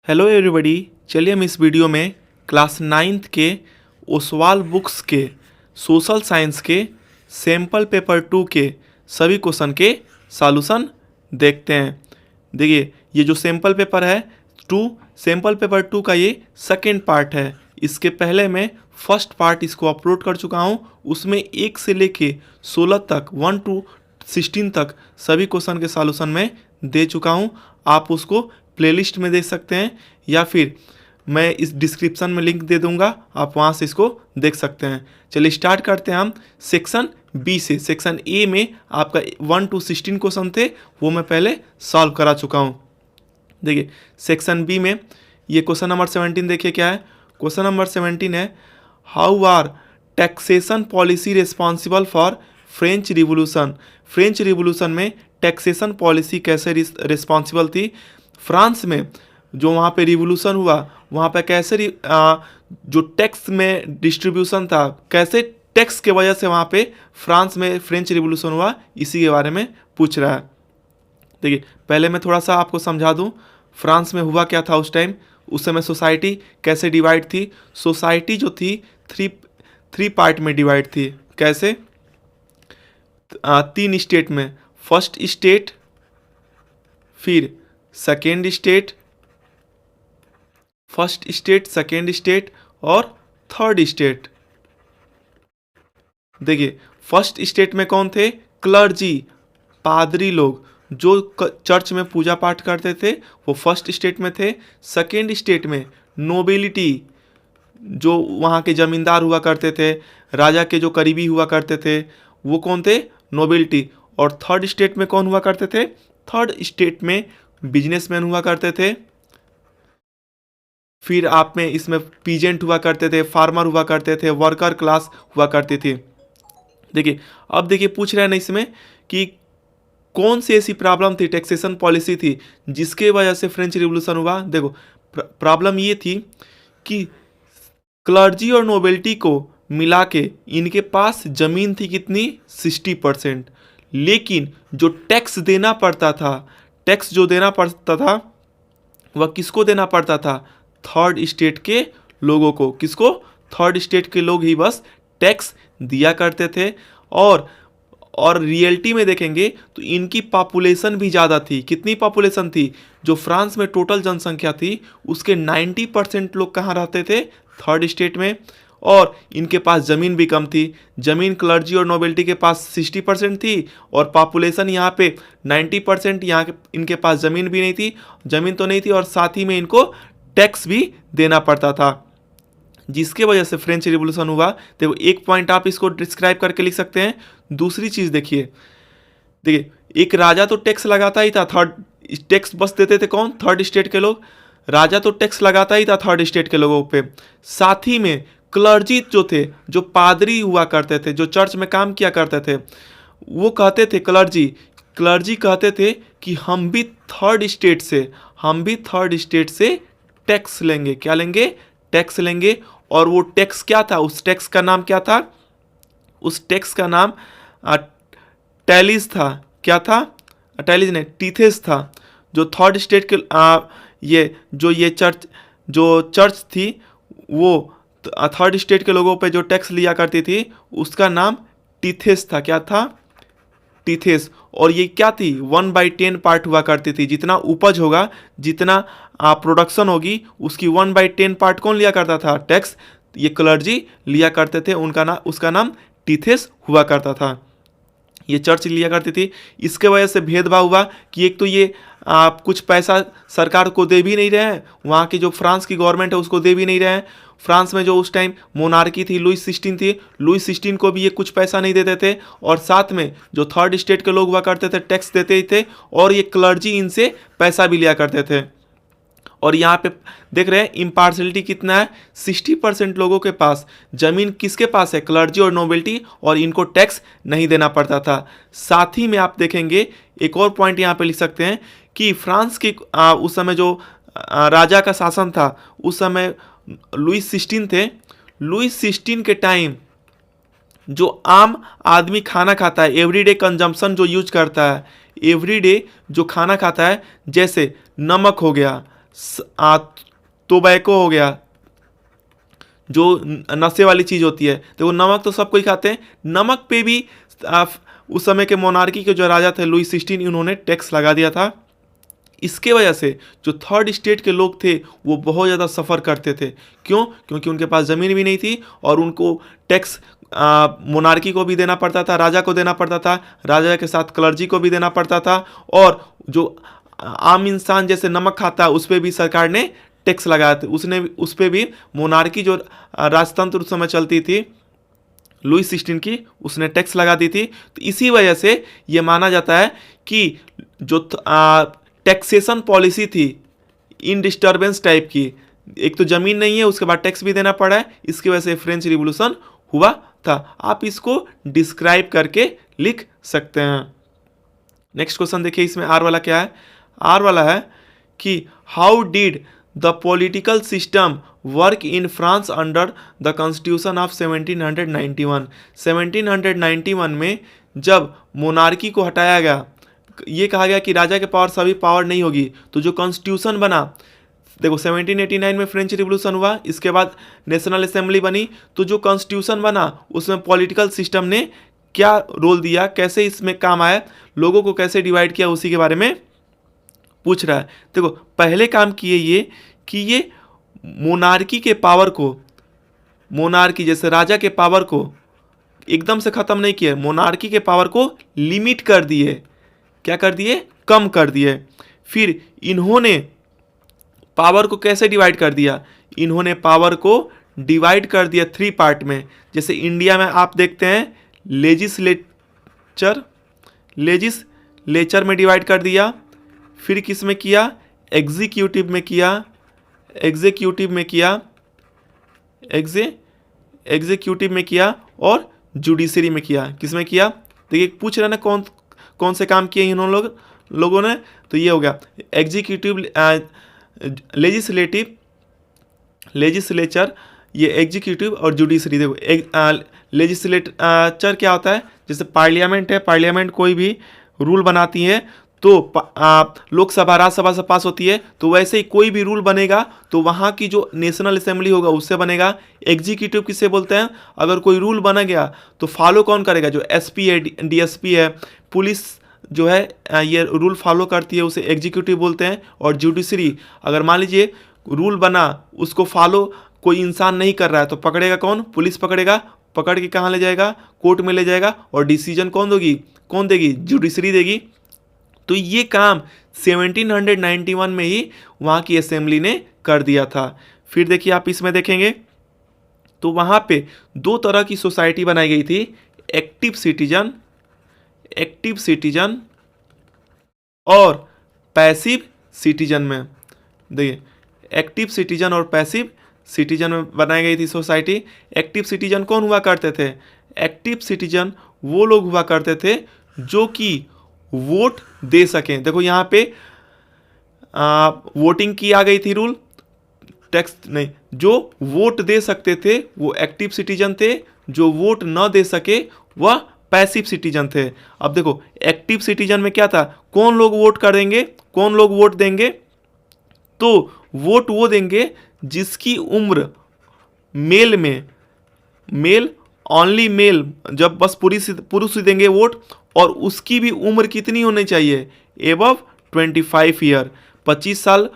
Hello everybody. चलिए हम इस वीडियो में क्लास 9th के ओसवाल बुक्स के सोशल साइंस के सैम्पल पेपर 2 के सभी क्वेश्चन के सॉल्यूशन देखते हैं। देखिए, ये जो सैम्पल पेपर है सैम्पल पेपर 2 का ये सेकेंड पार्ट है। इसके पहले मैं फर्स्ट पार्ट इसको अपलोड कर चुका हूँ। उसमें 1 से लेके 16 तक 1 to 16 तक सभी क्वेश्चन के सॉल्यूशन में दे चुका हूँ। आप उसको प्लेलिस्ट में देख सकते हैं या फिर मैं इस डिस्क्रिप्शन में लिंक दे दूंगा, आप वहाँ से इसको देख सकते हैं। चलिए स्टार्ट करते हैं हम सेक्शन बी से। सेक्शन ए में आपका 1 to 16 क्वेश्चन थे, वो मैं पहले सॉल्व करा चुका हूँ। देखिए सेक्शन बी में ये क्वेश्चन नंबर 17 देखिए क्या है। क्वेश्चन नंबर 17 है, how are taxation policy responsible for French revolution. French revolution में टैक्सेशन पॉलिसी कैसे रिस्पॉन्सिबल थी। फ्रांस में जो वहाँ पे रिवोल्यूशन हुआ, वहाँ पे कैसे जो टैक्स में डिस्ट्रीब्यूशन था, कैसे टैक्स के वजह से वहाँ पे फ्रांस में फ्रेंच रिवोल्यूशन हुआ, इसी के बारे में पूछ रहा है। देखिए पहले मैं थोड़ा सा आपको समझा दूँ फ्रांस में हुआ क्या था उस टाइम। उस समय सोसाइटी कैसे डिवाइड थी। सोसाइटी जो थी थ्री पार्ट में डिवाइड थी। कैसे? 3 स्टेट में। फर्स्ट स्टेट, फिर second state, first state, second state और थर्ड स्टेट। देखिए फर्स्ट स्टेट में कौन थे? क्लर्जी, पादरी लोग जो चर्च में पूजा पाठ करते थे, वो फर्स्ट स्टेट में थे। सेकेंड स्टेट में नोबिलिटी, जो वहाँ के जमींदार हुआ करते थे, राजा के जो करीबी हुआ करते थे, वो कौन थे? नोबिलिटी। और थर्ड स्टेट में कौन हुआ करते थे? थर्ड स्टेट में बिजनेसमैन हुआ करते थे। फिर आप में इसमें पीजेंट हुआ करते थे, फार्मर हुआ करते थे, वर्कर क्लास हुआ करती थी। देखिए अब देखिए पूछ रहे हैं ना इसमें कि कौन सी ऐसी प्रॉब्लम थी, टैक्सेशन पॉलिसी थी जिसके वजह से फ्रेंच रिवोल्यूशन हुआ। देखो प्रॉब्लम ये थी कि क्लर्जी और नोबेलिटी को मिला के इनके पास जमीन थी कितनी? 60%। लेकिन जो टैक्स देना पड़ता था, टैक्स जो देना पड़ता था वह किसको देना पड़ता था? थर्ड स्टेट के लोगों को। किसको? थर्ड स्टेट के लोग ही बस टैक्स दिया करते थे। और रियलिटी में देखेंगे तो इनकी पॉपुलेशन भी ज़्यादा थी। कितनी पॉपुलेशन थी? जो फ्रांस में टोटल जनसंख्या थी उसके 90% लोग कहाँ रहते थे? थर्ड स्टेट में। और इनके पास ज़मीन भी कम थी। ज़मीन क्लर्जी और नोबेलिटी के पास 60% थी और पॉपुलेशन यहाँ पे 90%। यहाँ इनके पास ज़मीन भी नहीं थी, ज़मीन तो नहीं थी, और साथ ही में इनको टैक्स भी देना पड़ता था, जिसके वजह से फ्रेंच रिवोल्यूशन हुआ। देखो एक पॉइंट आप इसको डिस्क्राइब करके लिख सकते हैं। दूसरी चीज़ देखिए, एक राजा तो टैक्स लगाता ही था। टैक्स बस देते थे कौन? थर्ड स्टेट के लोग। राजा तो टैक्स लगाता ही था थर्ड स्टेट के लोगों पे। साथ ही में क्लर्जी जो थे, जो पादरी हुआ करते थे, जो चर्च में काम किया करते थे, वो कहते थे, क्लर्जी कहते थे कि हम भी थर्ड स्टेट से टैक्स लेंगे। क्या लेंगे? टैक्स लेंगे। और वो टैक्स क्या था? उस टैक्स का नाम क्या था? उस टैक्स का नाम टैलिस था। क्या था? टैलिस नहीं, टीथेस था। जो थर्ड स्टेट के जो चर्च थी वो थर्ड स्टेट के लोगों पे जो टैक्स लिया करती थी उसका नाम टीथेस था। क्या था? टीथेस। और ये क्या थी? 1/10 पार्ट हुआ करती थी। जितना उपज होगा, जितना प्रोडक्शन होगी, उसकी 1/10 पार्ट कौन लिया करता था? टैक्स। ये क्लर्जी लिया करते थे। उसका नाम टीथेस हुआ करता था। ये चर्च लिया करती थी। इसके वजह से भेदभाव हुआ कि एक तो ये कुछ पैसा सरकार को दे भी नहीं रहे हैं, वहाँ की जो फ्रांस की गवर्नमेंट है उसको दे भी नहीं रहे हैं। फ्रांस में जो उस टाइम मोनार्की थी, लुई 16 थी, लुई 16 को भी ये कुछ पैसा नहीं देते थे। और साथ में जो थर्ड स्टेट के लोग हुआ करते थे टैक्स देते ही थे, और ये क्लर्जी इनसे पैसा भी लिया करते थे। और यहाँ पे देख रहे हैं इम्पार्शलिटी कितना है? 60% लोगों के पास जमीन किसके पास है? क्लर्जी और नोबेलिटी, और इनको टैक्स नहीं देना पड़ता था। साथ ही में आप देखेंगे एक और पॉइंट यहाँ पे लिख सकते हैं कि फ्रांस की उस समय जो राजा का शासन था, उस समय लुई 16 थे। लुई 16 के टाइम जो आम आदमी खाना खाता है, एवरीडे कंजम्पशन जो यूज करता है, एवरीडे जो खाना खाता है, जैसे नमक हो गया, टोबैको हो गया, जो नशे वाली चीज़ होती है। तो वो नमक तो सब कोई खाते हैं, नमक पे भी उस समय के मोनार्की के जो राजा थे लुई 16, इन्होंने टैक्स लगा दिया था। इसके वजह से जो थर्ड स्टेट के लोग थे वो बहुत ज़्यादा सफ़र करते थे। क्यों? क्योंकि उनके पास ज़मीन भी नहीं थी और उनको टैक्स मोनार्की को भी देना पड़ता था, राजा को देना पड़ता था, राजा के साथ क्लर्जी को भी देना पड़ता था, और जो आम इंसान जैसे नमक खाता है उस पर भी सरकार ने टैक्स लगाया था। उसने उस पर भी मोनार्की जो राजतंत्र उस समय चलती थी लुई 16 की, उसने टैक्स लगा दी थी। तो इसी वजह से ये माना जाता है कि जो टैक्सेशन पॉलिसी थी इन डिस्टर्बेंस टाइप की, एक तो ज़मीन नहीं है, उसके बाद टैक्स भी देना पड़ा है, इसकी वजह से फ्रेंच रिवॉल्यूशन हुआ था। आप इसको डिस्क्राइब करके लिख सकते हैं। नेक्स्ट क्वेश्चन देखिए, इसमें आर वाला क्या है। आर वाला है कि how did the political system work in France under the constitution of 1791। 1791 में जब मोनार्की को हटाया गया, ये कहा गया कि राजा के पावर सभी पावर नहीं होगी, तो जो कॉन्स्टिट्यूशन बना, देखो 1789 में फ्रेंच रिवॉल्यूशन हुआ, इसके बाद नेशनल असेंबली बनी, तो जो कॉन्स्टिट्यूशन बना उसमें पॉलिटिकल सिस्टम ने क्या रोल दिया, कैसे इसमें काम आया, लोगों को कैसे डिवाइड किया, उसी के बारे में पूछ रहा है। देखो पहले काम किए ये कि ये मोनार्की के पावर को, मोनार्की जैसे राजा के पावर को एकदम से ख़त्म नहीं किया, मोनार्की के पावर को लिमिट कर दिए। क्या कर दिए? कम कर दिए। फिर इन्होंने पावर को कैसे डिवाइड कर दिया? इन्होंने पावर को डिवाइड कर दिया 3 पार्ट में। जैसे इंडिया में आप देखते हैं लेजिस्लेचर में डिवाइड कर दिया, फिर किस में किया? एग्जीक्यूटिव में किया, एग्जीक्यूटिव में किया और जुडिशरी में किया। किस में किया? देखिए पूछ रहे ना कौन से काम किए इन्होंने लोगों ने, तो ये हो गया एग्जीक्यूटिव, लेजिस्लेचर, ये एग्जीक्यूटिव और जुडिशरी। देखो लेजिस्लेचर क्या होता है? जैसे पार्लियामेंट है, पार्लियामेंट कोई भी रूल बनाती है तो लोकसभा राज्यसभा से पास होती है, तो वैसे ही कोई भी रूल बनेगा तो वहाँ की जो नेशनल असेंबली होगा उससे बनेगा। एग्जीक्यूटिव किसे बोलते हैं? अगर कोई रूल बना गया तो फॉलो कौन करेगा? जो एसपी है, डीएसपी है, पुलिस जो है ये रूल फॉलो करती है, उसे एग्जीक्यूटिव बोलते हैं। और जुडिशरी, अगर मान लीजिए रूल बना उसको फॉलो कोई इंसान नहीं कर रहा है तो पकड़ेगा कौन? पुलिस पकड़ेगा, पकड़ के कहाँ ले जाएगा? कोर्ट में ले जाएगा, और डिसीजन कौन देगी? जुडिशरी देगी। तो ये काम 1791 में ही वहाँ की असेंबली ने कर दिया था। फिर देखिए आप इसमें देखेंगे तो वहाँ पे 2 तरह की सोसाइटी बनाई गई थी, एक्टिव सिटीजन और पैसिव सिटीजन में। देखिए एक्टिव सिटीजन और पैसिव सिटीजन में बनाई गई थी सोसाइटी। एक्टिव सिटीजन कौन हुआ करते थे? एक्टिव सिटीजन वो लोग हुआ करते थे जो कि वोट दे सकें। देखो यहाँ पे वोटिंग की आ गई थी रूल, टैक्स नहीं, जो वोट दे सकते थे वो एक्टिव सिटीजन थे, जो वोट न दे सके वह पैसिव सिटीजन थे। अब देखो एक्टिव सिटीजन में क्या था? कौन लोग वोट करेंगे, कौन लोग वोट देंगे? तो वोट वो देंगे जिसकी उम्र मेल ओनली मेल, जब बस पुरुष ही देंगे वोट, और उसकी भी उम्र कितनी होनी चाहिए? एबव 25 ईयर, 25 साल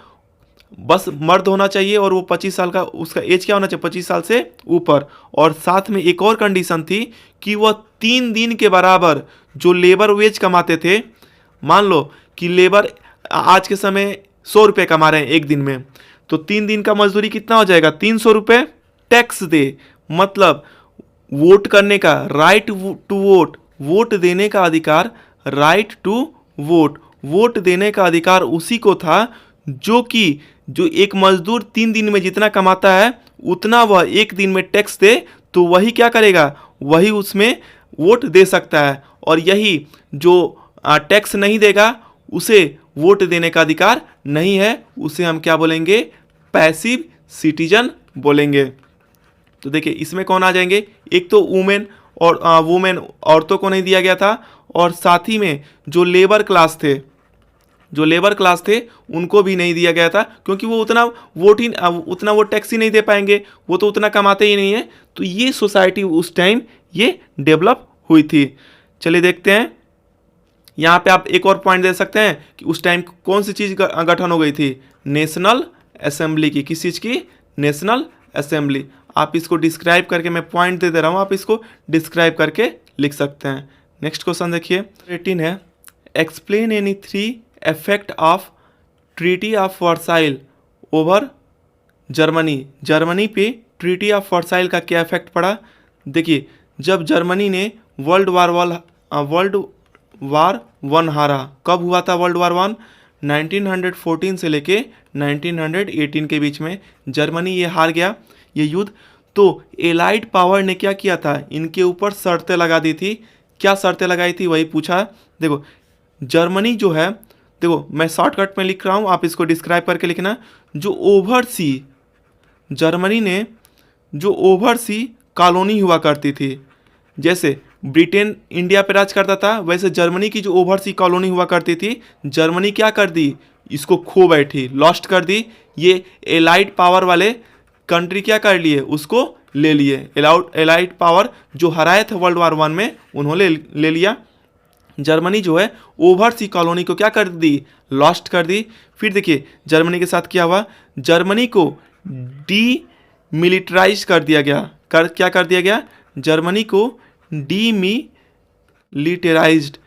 बस मर्द होना चाहिए, और वो 25 साल का उसका एज क्या होना चाहिए? 25 साल से ऊपर। और साथ में एक और कंडीशन थी कि वह 3 दिन के बराबर जो लेबर वेज कमाते थे, मान लो कि लेबर आज के समय 100 रुपये कमा रहे हैं एक दिन में, तो 3 दिन का मजदूरी कितना हो जाएगा? 300 रुपये टैक्स दे। मतलब वोट करने का राइट टू वोट, वोट देने का अधिकार, राइट टू वोट, वोट देने का अधिकार उसी को था जो एक मजदूर 3 दिन में जितना कमाता है उतना वह एक दिन में टैक्स दे, तो वही क्या करेगा? वही उसमें वोट दे सकता है। और यही जो टैक्स नहीं देगा उसे वोट देने का अधिकार नहीं है, उसे हम क्या बोलेंगे? पैसिव सिटीजन बोलेंगे। तो देखिए इसमें कौन आ जाएंगे? एक तो वुमेन औरतों को नहीं दिया गया था, और साथ ही में जो लेबर क्लास थे, जो लेबर क्लास थे उनको भी नहीं दिया गया था, क्योंकि वो उतना वो टैक्स ही नहीं दे पाएंगे, वो तो उतना कमाते ही नहीं है। तो ये सोसाइटी उस टाइम ये डेवलप हुई थी। चलिए देखते हैं, यहाँ पे आप एक और पॉइंट दे सकते हैं कि उस टाइम कौन सी चीज़ गठन हो गई थी, नेशनल असेंबली की। किस चीज़ की, नेशनल असेंबली। आप इसको डिस्क्राइब करके, मैं पॉइंट दे रहा हूँ, आप इसको डिस्क्राइब करके लिख सकते हैं। नेक्स्ट क्वेश्चन देखिए 18 है, explain any 3 effect of treaty of Versailles over Germany. Germany पे ट्रीटी ऑफ वर्साइल का क्या इफेक्ट पड़ा। देखिए, जब जर्मनी ने वर्ल्ड वार 1 हारा, कब हुआ था वर्ल्ड वार 1, 1914 से लेके 1918 के बीच में जर्मनी ये हार गया ये युद्ध। तो एलाइड पावर ने क्या किया था, इनके ऊपर शर्तें लगा दी थी। क्या शर्तें लगाई थी वही पूछा। देखो, जर्मनी जो है, देखो मैं शॉर्टकट में लिख रहा हूँ, आप इसको डिस्क्राइब करके लिखना। जो ओवरसी, जर्मनी ने जो ओवरसी कॉलोनी हुआ करती थी, जैसे ब्रिटेन इंडिया पे राज करता था, वैसे जर्मनी की जो ओवरसी कॉलोनी हुआ करती थी, जर्मनी क्या कर दी, इसको खो बैठी, लॉस्ट कर दी। ये एलाइड पावर वाले कंट्री क्या कर लिए, उसको ले लिए। एलाइड पावर जो हराए थे वर्ल्ड वार 1 में, उन्होंने ले लिया। जर्मनी जो है ओवरसी कॉलोनी को क्या कर दी, लॉस्ट कर दी। फिर देखिए जर्मनी के साथ क्या हुआ, जर्मनी को डीमिलिटराइज कर दिया गया। क्या कर दिया गया, जर्मनी को डीमिलिटराइज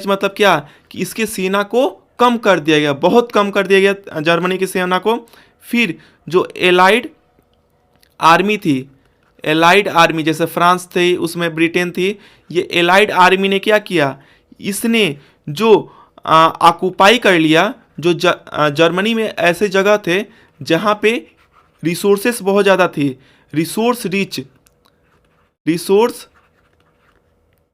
मतलब क्या, कि इसके सेना को कम कर दिया गया, बहुत कम कर दिया गया जर्मनी की सेना को। फिर जो एलाइड आर्मी थी, एलाइड आर्मी जैसे फ्रांस थी, उसमें ब्रिटेन थी, ये एलाइड आर्मी ने क्या किया, इसने जो ऑक्युपाई कर लिया, जो जर्मनी में ऐसे जगह थे जहाँ पे रिसोर्सेस बहुत ज़्यादा थी, रिसोर्स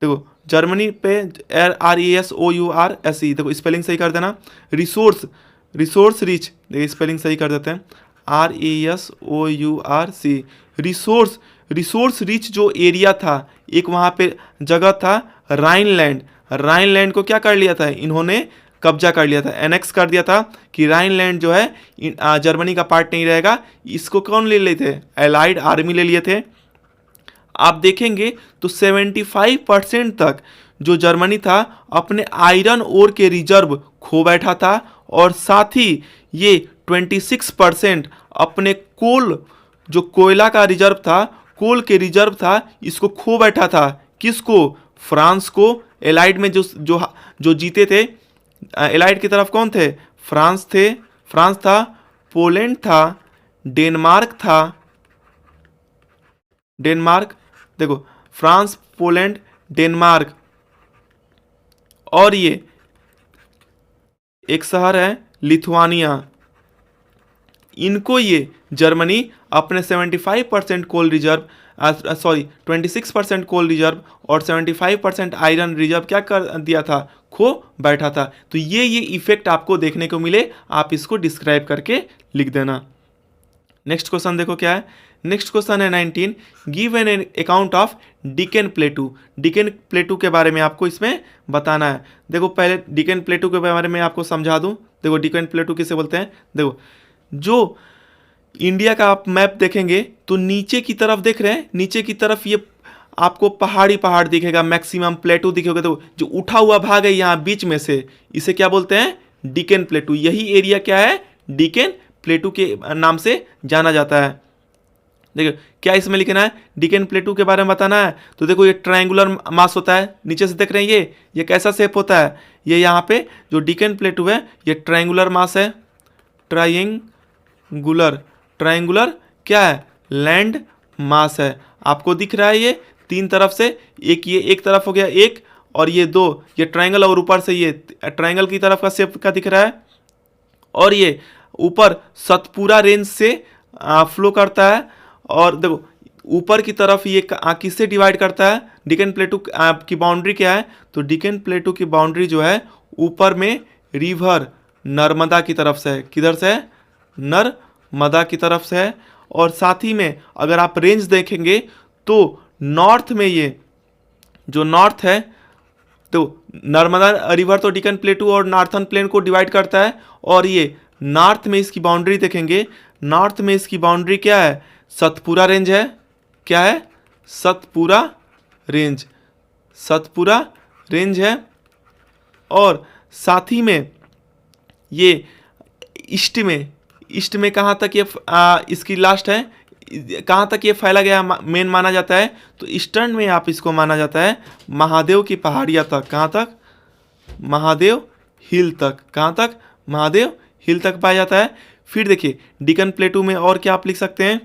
देखो जर्मनी पे RESOURSE, देखो स्पेलिंग सही कर देना, रिसोर्स रिच, देखिए स्पेलिंग सही कर देते हैं, RESOURC, रिसोर्स रिच जो एरिया था, एक वहाँ पे जगह था राइनलैंड को क्या कर लिया था इन्होंने, कब्जा कर लिया था, एनेक्स कर दिया था कि राइनलैंड जो है जर्मनी का पार्ट नहीं रहेगा। इसको कौन ले लिए थे, एलाइड आर्मी ले लिए थे। आप देखेंगे तो 75% तक जो जर्मनी था अपने आयरन ओर के रिजर्व खो बैठा था, और साथ ही ये 26% अपने जो कोयला का रिजर्व था, कोल के रिजर्व था, इसको खो बैठा था। किसको, फ्रांस को। एलाइड में जो जीते थे, एलाइड की तरफ कौन थे, फ्रांस था, पोलैंड था, डेनमार्क, देखो फ्रांस, पोलैंड, डेनमार्क, और ये एक शहर है लिथुआनिया। इनको ये जर्मनी अपने 75% कोल रिजर्व 26% कोल रिजर्व और 75% आयरन रिजर्व क्या कर दिया था, खो बैठा था। तो ये इफेक्ट आपको देखने को मिले, आप इसको डिस्क्राइब करके लिख देना। नेक्स्ट क्वेश्चन देखो क्या है, नेक्स्ट क्वेश्चन है 19, give an account of Deccan plateau. Deccan plateau के बारे में आपको इसमें बताना है। देखो पहले डिकेन प्लेटू के बारे में आपको समझा दूं। देखो डिकेन प्लेटू किसे बोलते हैं, देखो जो इंडिया का आप मैप देखेंगे तो नीचे की तरफ देख रहे हैं, नीचे की तरफ ये आपको पहाड़ दिखेगा, मैक्सिमम प्लेटू दिखेगा। तो जो उठा हुआ भाग है यहाँ बीच में से, इसे क्या बोलते हैं, डिकेन प्लेटू। यही एरिया क्या है, डिकेन प्लेटू के नाम से जाना जाता है। देखो क्या इसमें लिखना है, डिकेन प्लेटू के बारे में बताना है। तो देखो ये ट्रायंगुलर मास होता है, नीचे से देख रहे हैं ये कैसा शेप होता है, ये यहाँ पे जो डिकेन प्लेटू है ये ट्रायंगुलर मास है, ट्रायंगुलर क्या है, लैंड मास है। आपको दिख रहा है ये तीन तरफ से, ये एक तरफ हो गया एक, और ये दो, ये ट्रायंगल, और ऊपर से ये ट्रायंगल की तरफ का शेप का दिख रहा है, और ये ऊपर सतपुरा रेंज से फ्लो करता है। और देखो ऊपर की तरफ ये किससे डिवाइड करता है, डिकेन प्लेटू की बाउंड्री क्या है, तो डिकेन प्लेटू की बाउंड्री जो है ऊपर में रिवर नर्मदा की तरफ से है। किधर से है, नर्मदा की तरफ से है। और साथ ही में अगर आप रेंज देखेंगे तो नॉर्थ में, ये जो नॉर्थ है तो नर्मदा रिवर तो डेक्कन प्लेटू और नॉर्थर्न प्लेन को डिवाइड करता है, और ये नॉर्थ में इसकी बाउंड्री देखेंगे, नॉर्थ में इसकी बाउंड्री क्या है, सतपुरा रेंज है। क्या है, सतपुरा रेंज, सतपुरा रेंज है। और साथ ही में ये ईस्ट में कहाँ तक ये इसकी लास्ट है, कहाँ तक ये फैला गया मेन माना जाता है, तो ईस्टर्न में आप इसको माना जाता है महादेव की पहाड़ियाँ तक। कहाँ तक, महादेव हिल तक। कहाँ तक, महादेव हिल तक पाया जाता है। फिर देखिए डेक्कन प्लेटू में और क्या आप लिख सकते हैं,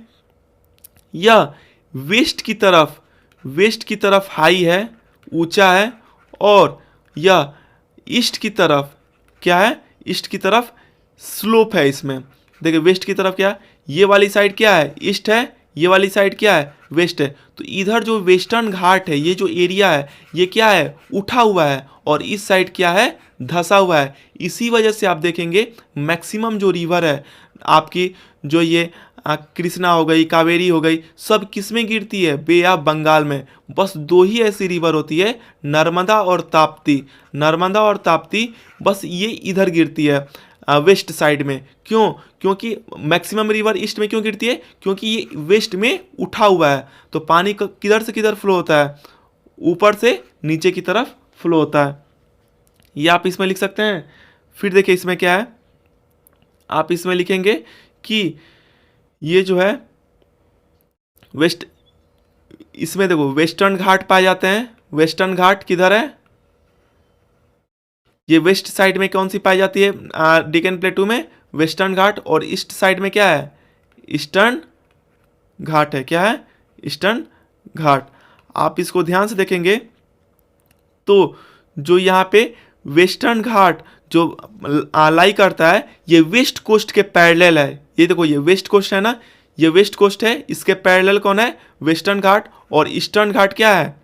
यह वेस्ट की तरफ हाई है, ऊंचा है, और यह ईस्ट की तरफ क्या है, ईस्ट की तरफ स्लोप है। इसमें देखिए वेस्ट की तरफ क्या, ये वाली साइड क्या है, ईस्ट है, ये वाली साइड क्या है, वेस्ट है। तो इधर जो वेस्टर्न घाट है, ये जो एरिया है, ये क्या है, उठा हुआ है, और इस साइड क्या है, धंसा हुआ है। इसी वजह से आप देखेंगे मैक्सिमम जो रिवर है आपकी, जो ये कृष्णा हो गई, कावेरी हो गई, सब किस में गिरती है, बे ऑफ बंगाल में। बस दो ही ऐसी रिवर होती है, नर्मदा और ताप्ती। नर्मदा और ताप्ती बस ये इधर गिरती है वेस्ट साइड में। क्यों, क्योंकि मैक्सिमम रिवर ईस्ट में क्यों गिरती है, क्योंकि ये वेस्ट में उठा हुआ है। तो पानी किधर से किधर फ्लो होता है, ऊपर से नीचे की तरफ फ्लो होता है। ये आप इसमें लिख सकते हैं। फिर देखिए इसमें क्या है, आप इसमें लिखेंगे कि ये जो है वेस्ट, इसमें देखो वेस्टर्न घाट पाए जाते हैं। वेस्टर्न घाट किधर है, ये वेस्ट साइड में कौन सी पाई जाती है, डेक्कन प्लेटू में वेस्टर्न घाट। और ईस्ट साइड में क्या है, ईस्टर्न घाट है। क्या है, ईस्टर्न घाट। आप इसको ध्यान से देखेंगे तो जो यहाँ पे वेस्टर्न घाट जो लाई करता है, ये वेस्ट कोस्ट के पैरेलल है। ये देखो ये वेस्ट कोस्ट है ना, ये वेस्ट कोस्ट है, इसके पैरेलल कौन है, वेस्टर्न घाट। और ईस्टर्न घाट क्या है,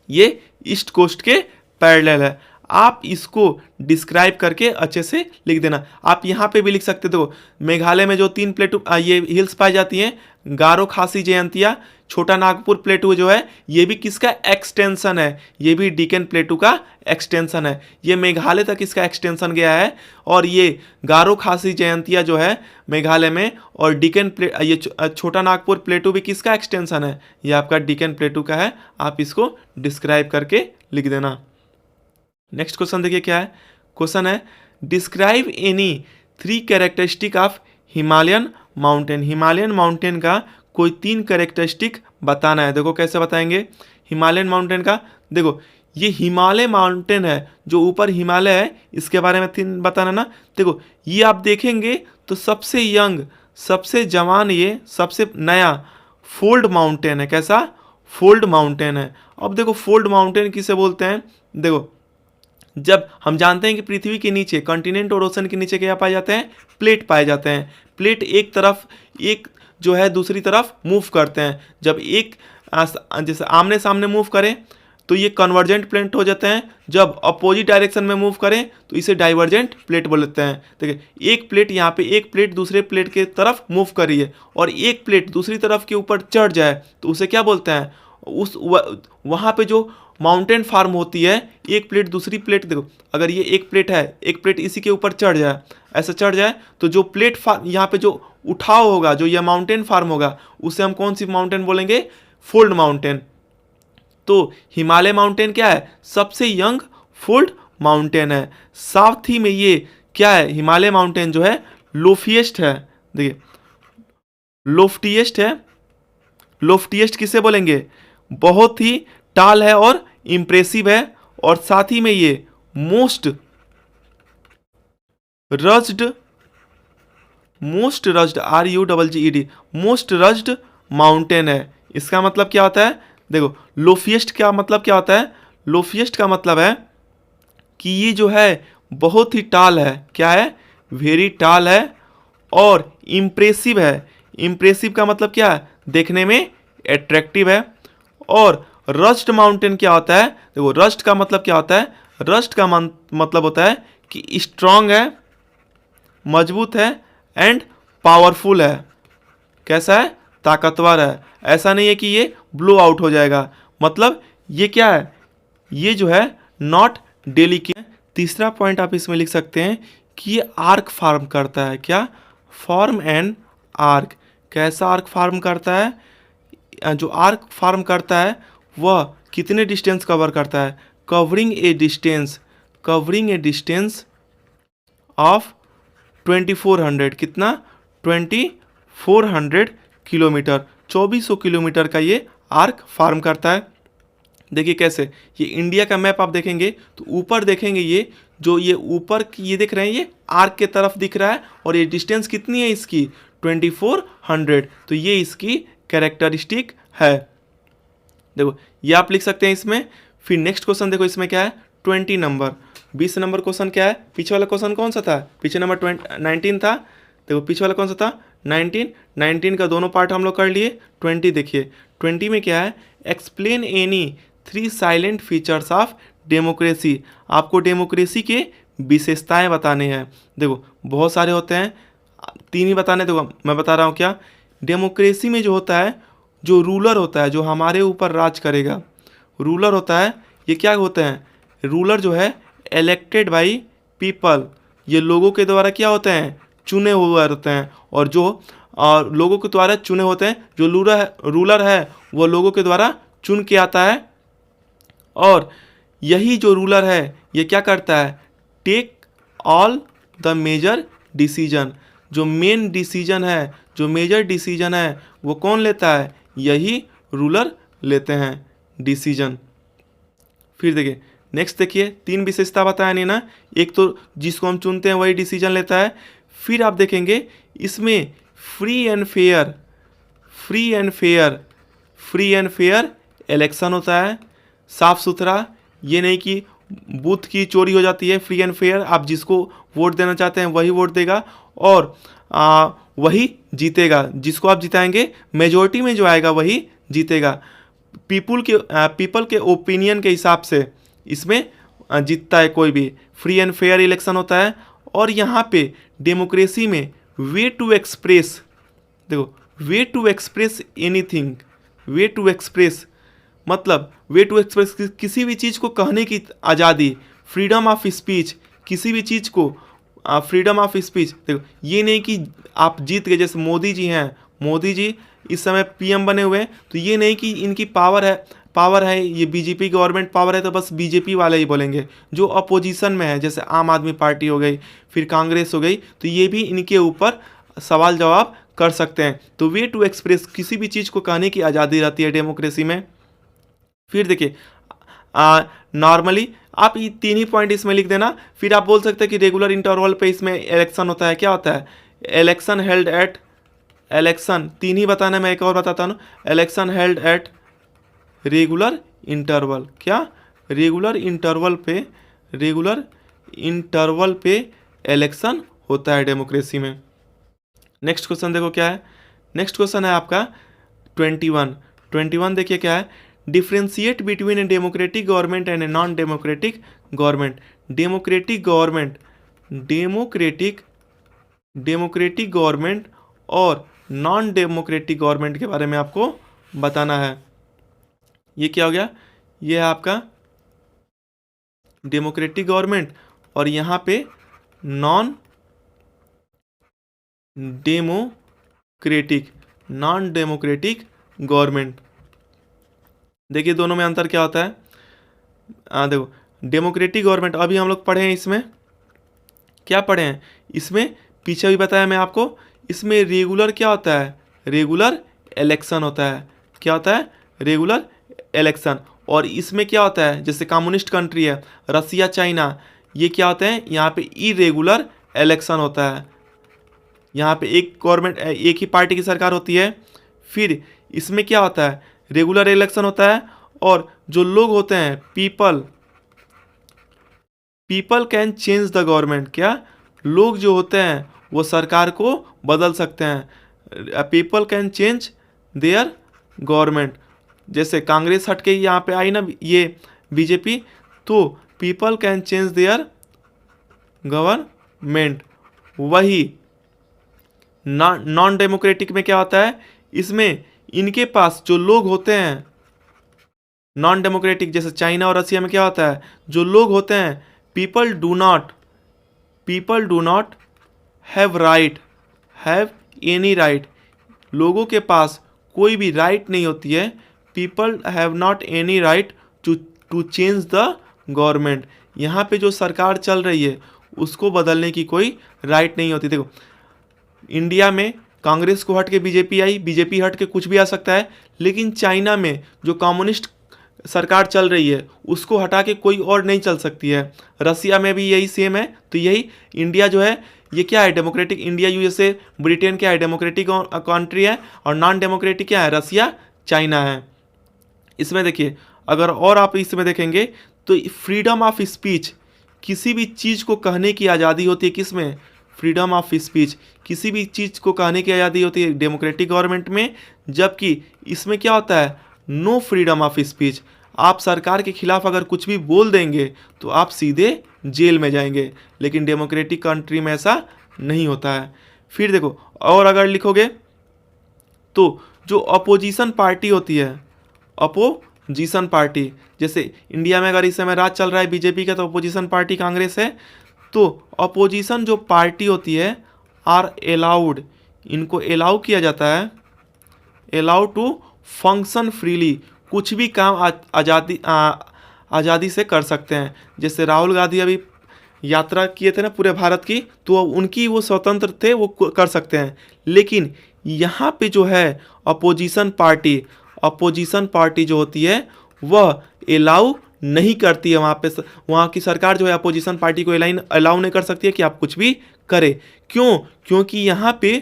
ये ईस्ट कोस्ट के पैरेलल है। आप इसको डिस्क्राइब करके अच्छे से लिख देना। आप यहाँ पे भी लिख सकते हो, मेघालय में जो 3 प्लेटू ये हिल्स पाई जाती हैं, गारो, खासी, जयंतिया, छोटा नागपुर प्लेटू जो है, ये भी किसका एक्सटेंशन है, ये भी डेक्कन प्लेटू का एक्सटेंशन है। ये मेघालय तक इसका एक्सटेंशन गया है। और ये गारो, खासी, जयंतिया जो है मेघालय में, और ये छोटा नागपुर प्लेटू भी किसका एक्सटेंशन है, ये आपका डेक्कन प्लेटू का है। आप इसको डिस्क्राइब करके लिख देना। नेक्स्ट क्वेश्चन देखिए क्या है, क्वेश्चन है describe any 3 characteristic of Himalayan mountain. Himalayan mountain का कोई 3 कैरेक्टरिस्टिक बताना है। देखो कैसे बताएंगे हिमालयन माउंटेन का, देखो ये हिमालय माउंटेन है, जो ऊपर हिमालय है, इसके बारे में 3 बताना ना। देखो ये आप देखेंगे तो सबसे यंग, सबसे जवान, ये सबसे नया फोल्ड माउंटेन है। कैसा, फोल्ड माउंटेन है। अब देखो फोल्ड माउंटेन किसे बोलते हैं, देखो जब हम जानते हैं कि पृथ्वी के नीचे, कॉन्टिनेंट और ओशन के नीचे क्या पाए जाते हैं, प्लेट पाए जाते हैं। प्लेट एक तरफ, एक जो है दूसरी तरफ मूव करते हैं। जब एक जैसे आमने सामने मूव करें तो ये कन्वर्जेंट प्लेट हो जाते हैं। जब अपोजिट डायरेक्शन में मूव करें तो इसे डाइवर्जेंट प्लेट बोलते हैं। देखिए एक प्लेट यहाँ पे, एक प्लेट दूसरे प्लेट के तरफ मूव कर रही है, और एक प्लेट दूसरी तरफ के ऊपर चढ़ जाए तो उसे क्या बोलते हैं, उस वहाँ पे जो माउंटेन फार्म होती है, एक प्लेट दूसरी प्लेट, देखो अगर ये एक प्लेट है, एक प्लेट इसी के ऊपर चढ़ जाए, ऐसा चढ़ जाए, तो जो प्लेट यहाँ पे जो उठाव होगा, जो ये माउंटेन फार्म होगा, उसे हम कौन सी माउंटेन बोलेंगे, फोल्ड माउंटेन। तो हिमालय माउंटेन क्या है, सबसे यंग फोल्ड माउंटेन है। साथ ही में ये क्या है, हिमालय माउंटेन जो है लोफीएस्ट है। देखिए लोफ्टीएस्ट है। लोफ्टीएस्ट किसे बोलेंगे, बहुत ही टाल है और इंप्रेसिव है। और साथ ही में ये मोस्ट रज्ड, RUGGED, मोस्ट रज्ड माउंटेन है। इसका मतलब क्या होता है, देखो लोफीएस्ट का मतलब क्या होता है, लोफीएस्ट का मतलब है कि ये जो है बहुत ही टाल है। क्या है, वेरी टाल है और इम्प्रेसिव है। इम्प्रेसिव का मतलब क्या है, देखने में एट्रैक्टिव है। और रस्ट माउंटेन क्या होता है, देखो रस्ट का मतलब क्या होता है, रस्ट का मतलब होता है कि स्ट्रांग है, मजबूत है, एंड पावरफुल है। कैसा है, ताकतवर है। ऐसा नहीं है कि ये ब्लो आउट हो जाएगा। मतलब ये क्या है, ये जो है नॉट डेली के। तीसरा पॉइंट आप इसमें लिख सकते हैं कि ये आर्क फार्म करता है। क्या? Form and arc. कैसा आर्क फार्म करता है? जो आर्क फार्म करता है वह कितने डिस्टेंस कवर करता है? Covering A distance of 2400। कितना? 2400 किलोमीटर, 2400 किलोमीटर का ये आर्क फार्म करता है। देखिए कैसे, ये इंडिया का मैप आप देखेंगे तो ऊपर देखेंगे ये जो ये ऊपर ये देख रहे हैं, ये आर्क के तरफ दिख रहा है और ये डिस्टेंस कितनी है इसकी? 2400। तो ये इसकी कैरेक्टरिस्टिक है। देखो ये आप लिख सकते हैं इसमें। फिर नेक्स्ट क्वेश्चन देखो इसमें क्या है? 20 नंबर। 20 नंबर क्वेश्चन क्या है? पीछे वाला क्वेश्चन कौन सा था? पीछे नंबर 19 था। देखो पीछे वाला कौन सा था? 19 का दोनों पार्ट हम लोग कर लिए। 20 देखिए, 20 में क्या है? Explain any 3 salient features of democracy. आपको डेमोक्रेसी के विशेषताएं बताने हैं। देखो बहुत सारे होते हैं, 3 ही बताने। देखो मैं बता रहा हूँ क्या। डेमोक्रेसी में जो होता है, जो रूलर होता है, जो हमारे ऊपर राज करेगा, रूलर होता है, ये क्या होते हैं? रूलर जो है इलेक्टेड बाई पीपल, ये लोगों के द्वारा क्या होते हैं? चुने हुए होते हैं। और जो लोगों के द्वारा चुने होते हैं, जो रूलर है वो लोगों के द्वारा चुन के आता है। और यही जो रूलर है ये क्या करता है? Take all the major decision. जो मेन डिसीजन है, जो मेजर डिसीजन है, वो कौन लेता है? यही रूलर लेते हैं डिसीजन। फिर देखिए नेक्स्ट, देखिए 3 विशेषता बताया नहीं ना। एक तो जिसको हम चुनते हैं वही डिसीजन लेता है। फिर आप देखेंगे इसमें फ्री एंड फेयर इलेक्शन होता है। साफ सुथरा, ये नहीं कि बूथ की चोरी हो जाती है। फ्री एंड फेयर, आप जिसको वोट देना चाहते हैं वही वोट देगा और वही जीतेगा। जिसको आप जिताएंगे मेजोरिटी में जो आएगा वही जीतेगा। पीपल के ओपिनियन के हिसाब से इसमें जीतता है कोई भी। फ्री एंड फेयर इलेक्शन होता है। और यहाँ पे डेमोक्रेसी में वे टू एक्सप्रेस, देखो way to express anything, way to express मतलब वे टू एक्सप्रेस किसी भी चीज़ को कहने की आज़ादी, फ्रीडम ऑफ स्पीच, किसी भी चीज़ को फ्रीडम ऑफ स्पीच। देखो ये नहीं कि आप जीत गए, जैसे मोदी जी हैं, मोदी जी इस समय पीएम बने हुए हैं, तो ये नहीं कि इनकी पावर है, ये बीजेपी गवर्नमेंट पावर है तो बस बीजेपी वाले ही बोलेंगे। जो अपोजिशन में है, जैसे आम आदमी पार्टी हो गई, फिर कांग्रेस हो गई, तो ये भी इनके ऊपर सवाल जवाब कर सकते हैं। तो वे टू एक्सप्रेस, किसी भी चीज़ को कहने की आज़ादी रहती है डेमोक्रेसी में। फिर देखिए नॉर्मली आप ये 3 ही पॉइंट इसमें लिख देना। फिर आप बोल सकते हैं कि रेगुलर इंटरवल पे इसमें इलेक्शन होता है। क्या होता है? इलेक्शन हेल्ड एट, इलेक्शन 3 ही बताना, मैं एक और बताता हूँ। Election held at regular interval. क्या? रेगुलर इंटरवल पे इलेक्शन होता है डेमोक्रेसी में। नेक्स्ट क्वेश्चन देखो क्या है। नेक्स्ट क्वेश्चन है आपका 21। देखिए क्या है? Differentiate between a democratic government and a non democratic government. Democratic government और नॉन डेमोक्रेटिक गवर्नमेंट के बारे में आपको बताना है। ये क्या हो गया? ये है आपका डेमोक्रेटिक गवर्नमेंट और यहाँ पे नॉन डेमोक्रेटिक गवर्नमेंट। देखिए दोनों में अंतर क्या होता है? देखो डेमोक्रेटिक गवर्नमेंट अभी हम लोग पढ़े हैं, इसमें क्या पढ़े हैं? इसमें पीछे भी बताया मैं आपको, इसमें रेगुलर क्या होता है? रेगुलर इलेक्शन होता है। क्या होता है? Regular election. और इसमें क्या होता है? जैसे कम्युनिस्ट कंट्री है रसिया, चाइना, ये क्या होते हैं? यहाँ पे इरेगुलर इलेक्शन होता है। यहाँ पे एक गवर्नमेंट, एक ही पार्टी की सरकार होती है। फिर इसमें क्या होता है? रेगुलर इलेक्शन होता है। और जो लोग होते हैं, people can change the government. क्या? लोग जो होते हैं वो सरकार को बदल सकते हैं। People can change their government. जैसे कांग्रेस हट के यहाँ पे आई ना ये बीजेपी, तो people can change their government. वही नॉन डेमोक्रेटिक में क्या होता है? इसमें इनके पास जो लोग होते हैं नॉन डेमोक्रेटिक जैसे चाइना और रसिया में क्या होता है, जो लोग होते हैं, people do not have any right, लोगों के पास कोई भी राइट नहीं होती है। People have not any right to change the government, यहाँ पे जो सरकार चल रही है उसको बदलने की कोई राइट नहीं होती। देखो इंडिया में कांग्रेस को हट के बीजेपी आई, बीजेपी हट के कुछ भी आ सकता है, लेकिन चाइना में जो कम्युनिस्ट सरकार चल रही है उसको हटा के कोई और नहीं चल सकती है। रसिया में भी यही सेम है। तो यही इंडिया जो है ये क्या है, डेमोक्रेटिक। इंडिया यूएसए ब्रिटेन क्या है, डेमोक्रेटिक कंट्री है, और नॉन डेमोक्रेटिक क्या है, रसिया चाइना है। इसमें देखिए अगर और आप इसमें देखेंगे तो फ्रीडम ऑफ स्पीच, किसी भी चीज़ को कहने की आज़ादी होती है किसमें, फ्रीडम ऑफ स्पीच, किसी भी चीज़ को कहने की आज़ादी होती है डेमोक्रेटिक गवर्नमेंट में। जबकि इसमें क्या होता है, नो फ्रीडम ऑफ स्पीच, आप सरकार के खिलाफ अगर कुछ भी बोल देंगे तो आप सीधे जेल में जाएंगे, लेकिन डेमोक्रेटिक कंट्री में ऐसा नहीं होता है। फिर देखो और अगर लिखोगे तो जो अपोजिशन पार्टी होती है, अपोजिशन पार्टी, जैसे इंडिया में अगर इस समय राज चल रहा है बीजेपी का तो अपोजिशन पार्टी कांग्रेस है। तो अपोजिशन जो पार्टी होती है आर एलाउड, इनको अलाउ किया जाता है, अलाउ टू फंक्शन फ्रीली, कुछ भी काम आज़ादी से कर सकते हैं। जैसे राहुल गांधी अभी यात्रा किए थे ना पूरे भारत की, तो उनकी वो स्वतंत्र थे, वो कर सकते हैं। लेकिन यहाँ पे जो है अपोजिशन पार्टी जो होती है वह अलाउ नहीं करती है। वहाँ की सरकार जो है अपोजिशन पार्टी को अलाउ नहीं कर सकती है कि आप कुछ भी करें। क्यों? क्योंकि यहाँ पे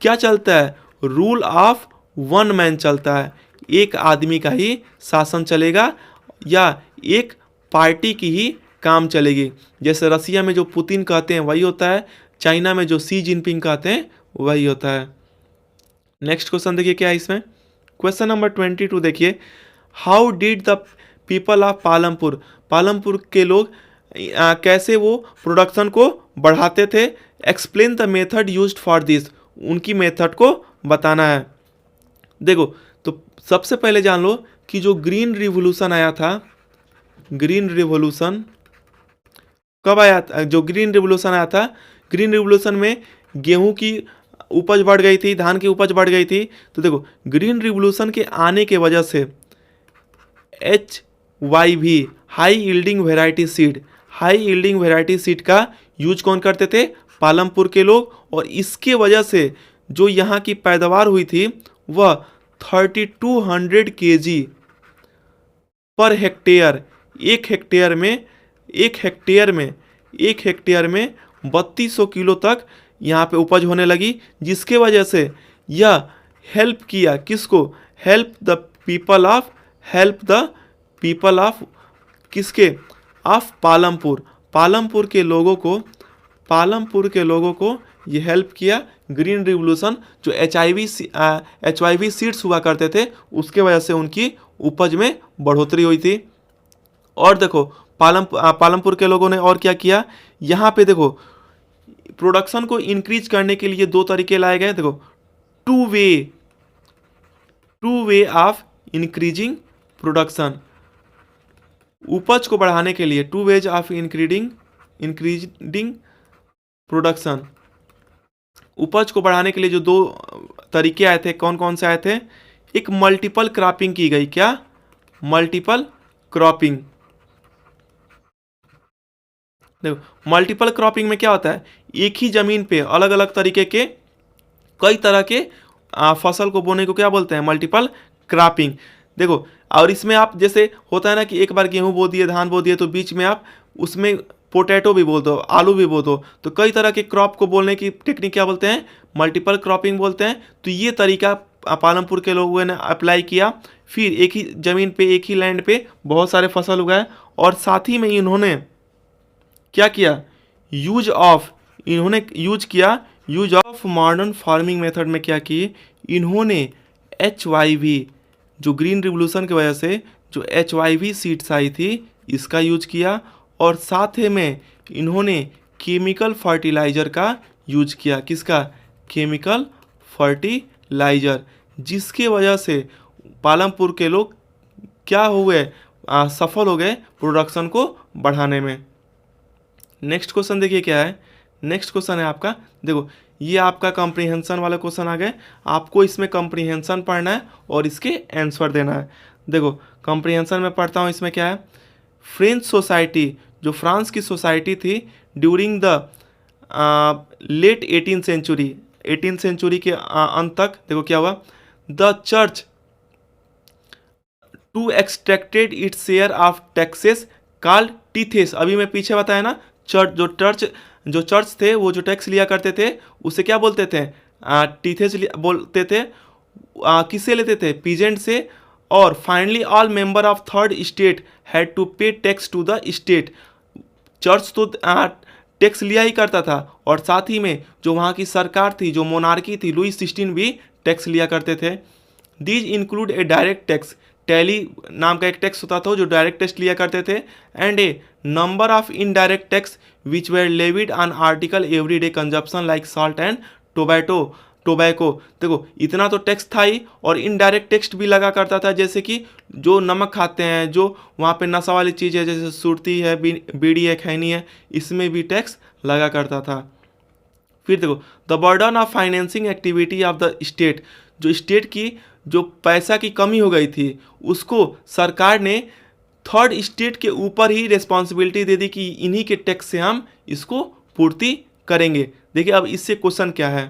क्या चलता है, रूल ऑफ वन मैन चलता है, एक आदमी का ही शासन चलेगा या एक पार्टी की ही काम चलेगी। जैसे रसिया में जो पुतिन कहते हैं वही होता है, चाइना में जो शी जिनपिंग कहते हैं वही होता है। नेक्स्ट क्वेश्चन देखिए क्या है इसमें, क्वेश्चन नंबर 22 देखिए, how did the people of Palampur के लोग कैसे वो प्रोडक्शन को बढ़ाते थे, explain the method used for this, उनकी मेथड को बताना है। देखो तो सबसे पहले जान लो कि जो ग्रीन रिवॉल्यूशन आया था, ग्रीन रिवॉल्यूशन कब आया था, जो ग्रीन रिवॉल्यूशन आया था, ग्रीन रिवॉल्यूशन में गेहूं की उपज बढ़ गई थी, धान की उपज बढ़ गई थी। तो देखो ग्रीन रिवॉल्यूशन के आने के वजह से HYV high yielding variety seed का यूज कौन करते थे, पालमपुर के लोग। और इसके वजह से जो यहाँ की पैदावार हुई थी वह 3200 kg पर हेक्टेयर, एक हेक्टेयर में 3200 किलो तक यहाँ पे उपज होने लगी, जिसके वजह से यह हेल्प किया किसको, हेल्प द पीपल ऑफ किसके, ऑफ पालमपुर के लोगों को ये हेल्प किया। ग्रीन रिवॉल्यूशन जो HYV सीड्स हुआ करते थे उसके वजह से उनकी उपज में बढ़ोतरी हुई थी। और देखो पालमपुर के लोगों ने और क्या किया, यहाँ पे देखो प्रोडक्शन को इंक्रीज करने के लिए दो तरीके लाए गए। देखो two way of increasing production, उपज को बढ़ाने के लिए two ways of increasing production, उपज को बढ़ाने के लिए जो दो तरीके आए थे, कौन कौन से आए थे, एक मल्टीपल क्रॉपिंग की गई। क्या? Multiple cropping. देखो मल्टीपल क्रॉपिंग में क्या होता है, एक ही जमीन पे अलग अलग तरीके के कई तरह के फसल को बोने को क्या बोलते हैं, मल्टीपल क्रॉपिंग। देखो और इसमें आप जैसे होता है ना कि एक बार गेहूं बो दिए, धान बो दिए, तो बीच में आप उसमें पोटैटो भी बो दो, आलू भी बो दो, तो कई तरह के क्रॉप को बोलने की टेक्निक क्या बोलते हैं, मल्टीपल क्रॉपिंग बोलते हैं। तो ये तरीका पालमपुर के लोगों ने अप्लाई किया, फिर एक ही ज़मीन पे एक ही लैंड पे बहुत सारे फसल उगाए। और साथ ही में इन्होंने क्या किया, use of modern farming method में क्या किए, इन्होंने HYV जो ग्रीन रिवॉल्यूशन की वजह से जो HYV सीड्स आई थी इसका यूज किया। और साथ ही में इन्होंने केमिकल फर्टिलाइज़र का यूज किया। किसका? केमिकल फर्टिलाइज़र, जिसके वजह से पालमपुर के लोग क्या हुए, सफल हो गए प्रोडक्शन को बढ़ाने में। नेक्स्ट क्वेश्चन देखिए क्या है। नेक्स्ट क्वेश्चन है आपका, देखो ये आपका कॉम्प्रिहेंशन वाला क्वेश्चन आ गए। आपको इसमें कॉम्प्रिहेंशन पढ़ना है और इसके आंसर देना है। देखो कॉम्प्रिहेंशन में पढ़ता हूँ, इसमें क्या है, फ्रेंच सोसाइटी, जो फ्रांस की सोसाइटी थी during the late 18 century, 18 century के अंत तक, देखो क्या हुआ, the church to extracted its share of taxes called tithes. अभी मैं पीछे बताया ना, जो चर्च थे वो जो टैक्स लिया करते थे उसे क्या बोलते थे, टीथेस बोलते थे। किससे लेते थे, पीजेंट से। और finally all member of third state had to pay tax to the state. Church तो टैक्स लिया ही करता था, और साथ ही में जो वहाँ की सरकार थी, जो मोनार्की थी, लुई 16 भी टैक्स लिया करते थे। These include A direct tax, tally नाम का एक टैक्स होता था जो डायरेक्ट टैक्स लिया करते थे, and A number of indirect tax which where levied on article everyday consumption like salt and tobacco. देखो इतना तो टैक्स था ही, और इनडायरेक्ट टैक्स भी लगा करता था, जैसे कि जो नमक खाते हैं, जो वहाँ पे नशा वाली चीज़ है, जैसे सुरती है, बीड़ी है, खैनी है, इसमें भी टैक्स लगा करता था। फिर देखो the burden of financing activity of the state, जो स्टेट की जो पैसा की कमी हो गई थी उसको सरकार ने थर्ड स्टेट के ऊपर ही रिस्पॉन्सिबिलिटी दे दी कि इन्हीं के टैक्स से हम इसको पूर्ति करेंगे। देखिए अब इससे क्वेश्चन क्या है।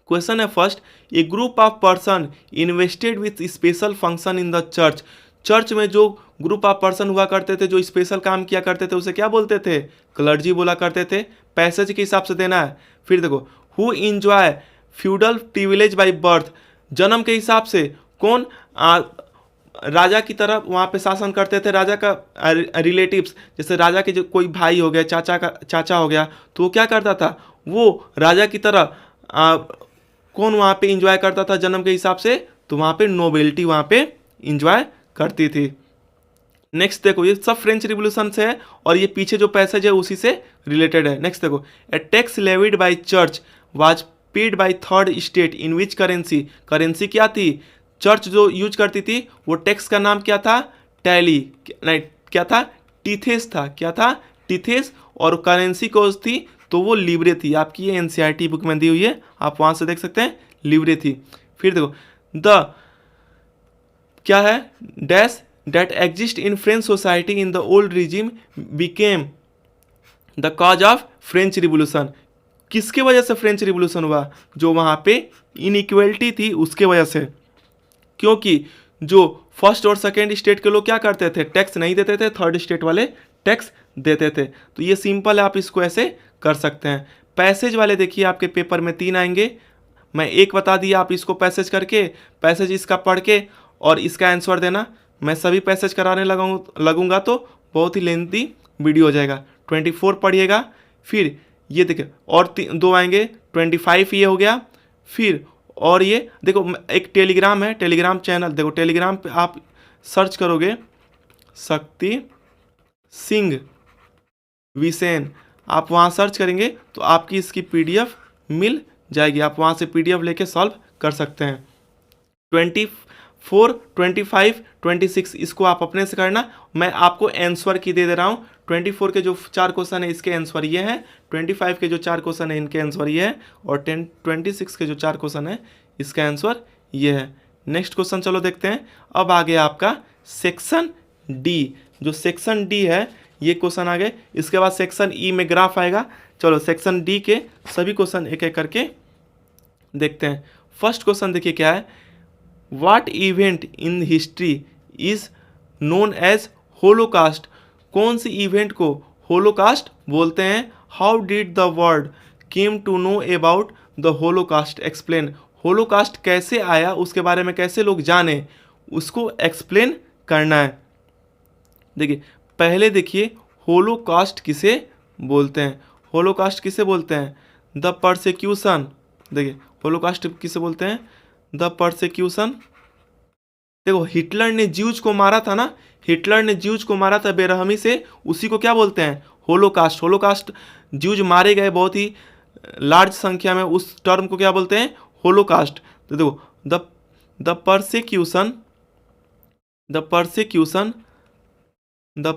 क्वेश्चन है first, A group of person invested with special function in the church. Church में जो ग्रुप ऑफ पर्सन हुआ करते थे, जो स्पेशल काम किया करते थे, उसे क्या बोलते थे, क्लर्जी बोला करते थे। पैसेज के हिसाब से देना है। फिर देखो who enjoy feudal privilege by birth, जन्म के हिसाब से कौन राजा की तरह वहाँ पे शासन करते थे, राजा का रिलेटिव्स, जैसे राजा के जो कोई भाई हो गया, चाचा हो गया, तो वो क्या करता था, वो राजा की तरह कौन वहाँ पे इंजॉय करता था जन्म के हिसाब से, तो वहाँ पे नोबेलिटी वहाँ पे इंजॉय करती थी। नेक्स्ट देखो ये सब फ्रेंच रिवोल्यूशन से है, और ये पीछे जो पैसेज है उसी से रिलेटेड है। नेक्स्ट देखो a tax levied by church was paid by third state in which currency, currency क्या थी, चर्च जो यूज करती थी वो टैक्स का नाम क्या था, टैली, नहीं क्या था, टीथेस था, क्या था, टीथेस। और करेंसी कौन थी, तो वो लिब्रे थी। आपकी ये एनसीईआरटी बुक में दी हुई है, आप वहाँ से देख सकते हैं, लिब्रे थी। फिर देखो द क्या है, dash that exist in French society in the old regime became the cause of French Revolution। किसके वजह से फ्रेंच रिवोल्यूशन हुआ, जो वहाँ पे इनइक्वलिटी थी उसके वजह से। क्योंकि जो फर्स्ट और सेकेंड स्टेट के लोग क्या करते थे, टैक्स नहीं देते थे, थर्ड स्टेट वाले टैक्स देते थे। तो ये सिंपल है, आप इसको ऐसे कर सकते हैं। पैसेज वाले देखिए आपके पेपर में 3 आएंगे, मैं एक बता दिया, आप इसको पैसेज करके, पैसेज इसका पढ़ के और इसका आंसर देना। मैं सभी पैसेज कराने लगूंगा तो बहुत ही लेंथी वीडियो हो जाएगा। 24 पढ़िएगा, फिर ये देखिए और 2 आएंगे, 25 ये हो गया। फिर और ये देखो एक टेलीग्राम है, टेलीग्राम चैनल, देखो टेलीग्राम पे आप सर्च करोगे शक्ति सिंह विसेन, आप वहाँ सर्च करेंगे तो आपकी इसकी PDF मिल जाएगी, आप वहाँ से PDF लेके सॉल्व कर सकते हैं। 24, 25, 26 इसको आप अपने से करना, मैं आपको आंसर की दे रहा हूँ। 24 के जो 4 क्वेश्चन है इसके आंसर ये हैं, 25 के जो 4 क्वेश्चन है इनके आंसर ये है, और 26 के जो 4 क्वेश्चन है इसका आंसर ये है। नेक्स्ट क्वेश्चन चलो देखते हैं। अब आ गया आपका सेक्शन डी, जो सेक्शन डी है ये क्वेश्चन आ गए। इसके बाद सेक्शन ई में ग्राफ आएगा। चलो सेक्शन डी के सभी क्वेश्चन एक एक करके देखते हैं। फर्स्ट क्वेश्चन देखिए क्या है, what event in history is known as holocaust, कौन सी इवेंट को होलोकास्ट बोलते हैं। How did the world came to know about the holocaust, explain, holocaust कैसे आया, उसके बारे में कैसे लोग जाने, उसको एक्सप्लेन करना है। देखिए पहले देखिए होलोकास्ट किसे बोलते हैं, होलोकास्ट किसे बोलते हैं, द परसिक्यूशन, देखिए होलोकास्ट किसे बोलते हैं, द परसिक्यूशन। देखो हिटलर ने ज्यूज को मारा था ना, हिटलर ने ज्यूज को मारा था बेरहमी से, उसी को क्या बोलते हैं, होलोकास्ट। होलोकास्ट ज्यूज मारे गए बहुत ही लार्ज संख्या में, उस टर्म को क्या बोलते हैं, होलोकास्ट। तो देखो the persecution the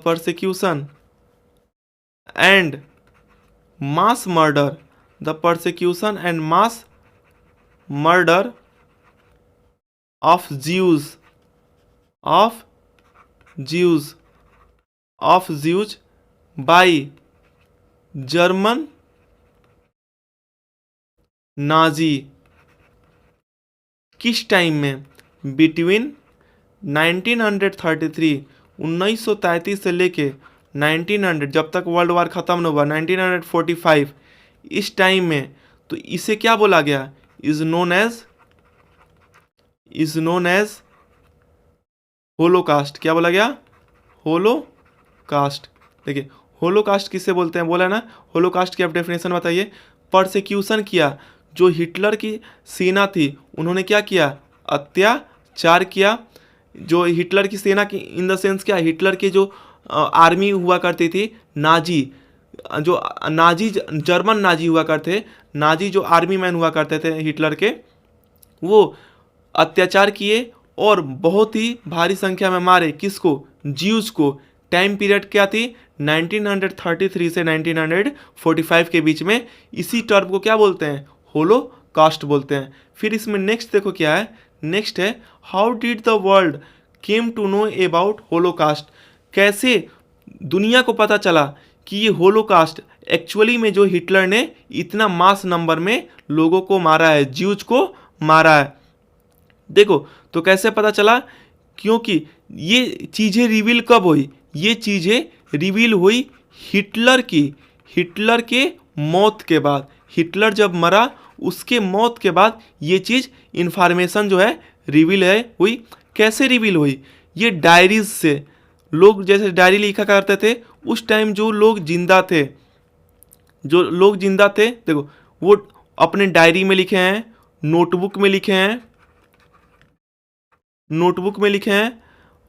persecution and mass murder, the persecution and mass murder of Jews, of Jews by German Nazi, किस टाइम में? बिटवीन 1933 1933 से लेके 1900, जब तक वर्ल्ड वार ख़त्म न हुआ 1945, इस टाइम में। तो इसे क्या बोला गया? Is known as holocaust. क्या बोला गया? होलोकास्ट। देखिए होलोकास्ट किससे बोलते हैं, बोला ना। होलोकास्ट की आप डेफिनेशन बताइए। परसिक्यूशन किया, जो हिटलर की सेना थी उन्होंने क्या किया? अत्याचार किया। जो हिटलर की सेना की इन द सेंस क्या, हिटलर के जो आर्मी हुआ करती थी, नाजी, जो नाजी जर्मन नाजी हुआ करते, नाजी जो आर्मी मैन हुआ करते थे हिटलर के, वो अत्याचार किए और बहुत ही भारी संख्या में मारे। किसको? ज्यूज को। टाइम पीरियड क्या थी? 1933 से 1945 के बीच में। इसी टर्म को क्या बोलते हैं? होलोकास्ट बोलते हैं। फिर इसमें नेक्स्ट देखो क्या है, नेक्स्ट है how did the world came to know about holocaust. कैसे दुनिया को पता चला कि ये होलोकास्ट एक्चुअली में जो हिटलर ने इतना मास नंबर में लोगों को मारा है, ज्यूज को मारा है। देखो तो कैसे पता चला? क्योंकि ये चीज़ें रिवील कब हुई? ये चीज़ें रिवील हुई हिटलर के मौत के बाद। हिटलर जब मरा उसके मौत के बाद ये चीज़ इन्फॉर्मेशन जो है रिवील है हुई। कैसे रिवील हुई? ये डायरीज से। लोग जैसे डायरी लिखा करते थे उस टाइम, जो लोग जिंदा थे, देखो वो अपने डायरी में लिखे हैं, नोटबुक में लिखे हैं।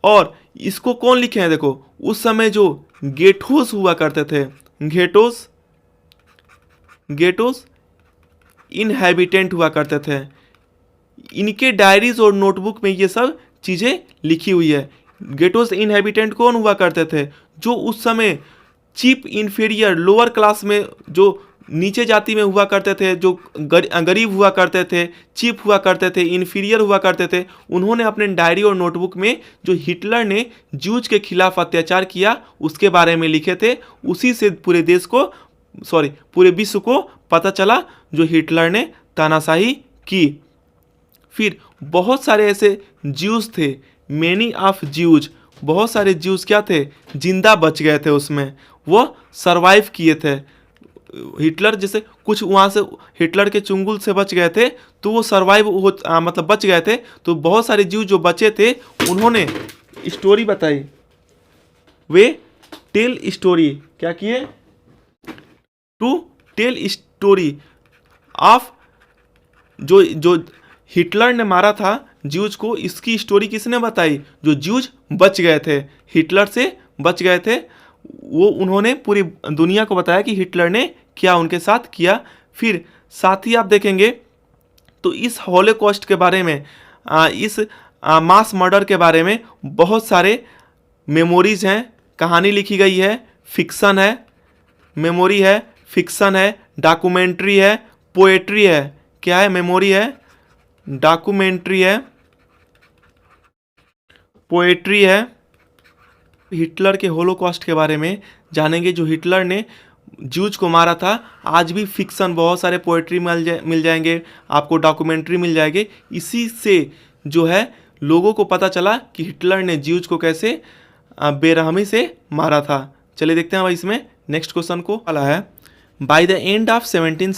और इसको कौन लिखे हैं? देखो उस समय जो गेटोस हुआ करते थे, गेटोस इनहैबिटेंट हुआ करते थे, इनके डायरीज और नोटबुक में ये सब चीज़ें लिखी हुई है। गेटोस इनहैबिटेंट कौन हुआ करते थे? जो उस समय चीप इन्फीरियर लोअर क्लास में, जो नीचे जाति में हुआ करते थे, जो गरीब हुआ करते थे, चीप हुआ करते थे, इन्फीरियर हुआ करते थे, उन्होंने अपने डायरी और नोटबुक में जो हिटलर ने ज्यूज के खिलाफ अत्याचार किया उसके बारे में लिखे थे। उसी से पूरे विश्व को पता चला जो हिटलर ने तानाशाही की। फिर बहुत सारे ऐसे ज्यूज थे, मेनी ऑफ ज्यूज, बहुत सारे ज्यूज क्या थे? जिंदा बच गए थे उसमें, वो सरवाइव किए थे। हिटलर जैसे कुछ वहाँ से हिटलर के चुंगल से बच गए थे तो वो सरवाइव मतलब बच गए थे। तो बहुत सारे जीव जो बचे थे उन्होंने स्टोरी बताई, वे टेल स्टोरी। क्या किए? टू टेल स्टोरी ऑफ जो हिटलर ने मारा था ज्यूज को। इसकी स्टोरी किसने बताई? जो ज्यूज बच गए थे, हिटलर से बच गए थे, वो उन्होंने पूरी दुनिया को बताया कि हिटलर ने क्या उनके साथ किया। फिर साथ ही आप देखेंगे तो इस हॉलोकॉस्ट के बारे में, इस मास मर्डर के बारे में बहुत सारे मेमोरीज हैं, कहानी लिखी गई है, फिक्सन है, मेमोरी है, फिक्सन है, डॉक्यूमेंट्री है, पोएट्री है। क्या है? मेमोरी है, डॉक्यूमेंट्री है, पोएट्री है। हिटलर के होलोकॉस्ट के बारे में जानेंगे, जो हिटलर ने ज्यूज को मारा था। आज भी फिक्सन बहुत सारे पोएट्री मिल जाएंगे आपको, डॉक्यूमेंट्री मिल जाएंगे। इसी से जो है लोगों को पता चला कि हिटलर ने ज्यूज को कैसे बेरहमी से मारा था। चलिए देखते हैं भाई इसमें नेक्स्ट क्वेश्चन को। वाला है by the end of 17th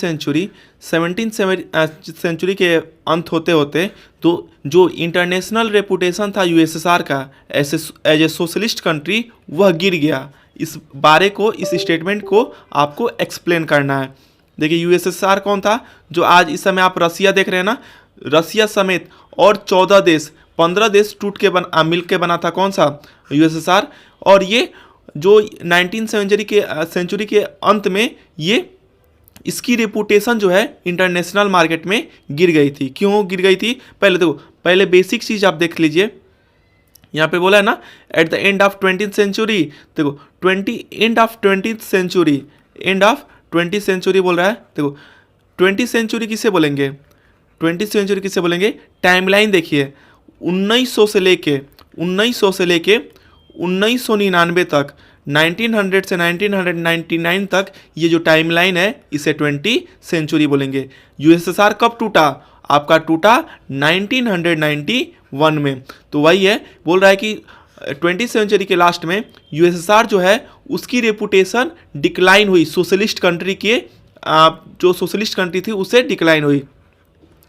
century के अंत होते होते तो जो इंटरनेशनल रेपुटेशन था यूएसएसआर का एज ए सोशलिस्ट कंट्री, वह गिर गया। इस बारे को, इस स्टेटमेंट को आपको एक्सप्लेन करना है। देखिए यूएसएसआर कौन था? जो आज इस समय आप रसिया देख रहे हैं ना, रसिया समेत और 14 देश, 15 देश टूट के मिल के बना था कौन सा? यूएसएसआर। और ये जो 19th सेंचुरी के अंत में ये इसकी रेपुटेशन जो है इंटरनेशनल मार्केट में गिर गई थी। क्यों गिर गई थी? पहले देखो, पहले बेसिक चीज़ आप देख लीजिए। यहाँ पे बोला है ना at the end of 20th century, देखो end of 20th century, end of 20th century बोल रहा है। देखो 20th सेंचुरी किसे बोलेंगे, 20th सेंचुरी किसे बोलेंगे, टाइमलाइन देखिए 1900 से लेके 1999 तक, 1900 से 1999 तक ये जो टाइमलाइन है इसे 20th सेंचुरी बोलेंगे। यूएसएसआर कब टूटा, आपका टूटा 1991 में। तो वही है, बोल रहा है कि 20th सेंचुरी के लास्ट में यूएसएसआर जो है उसकी रेपुटेशन डिक्लाइन हुई, सोशलिस्ट कंट्री के जो सोशलिस्ट कंट्री थी उसे डिक्लाइन हुई।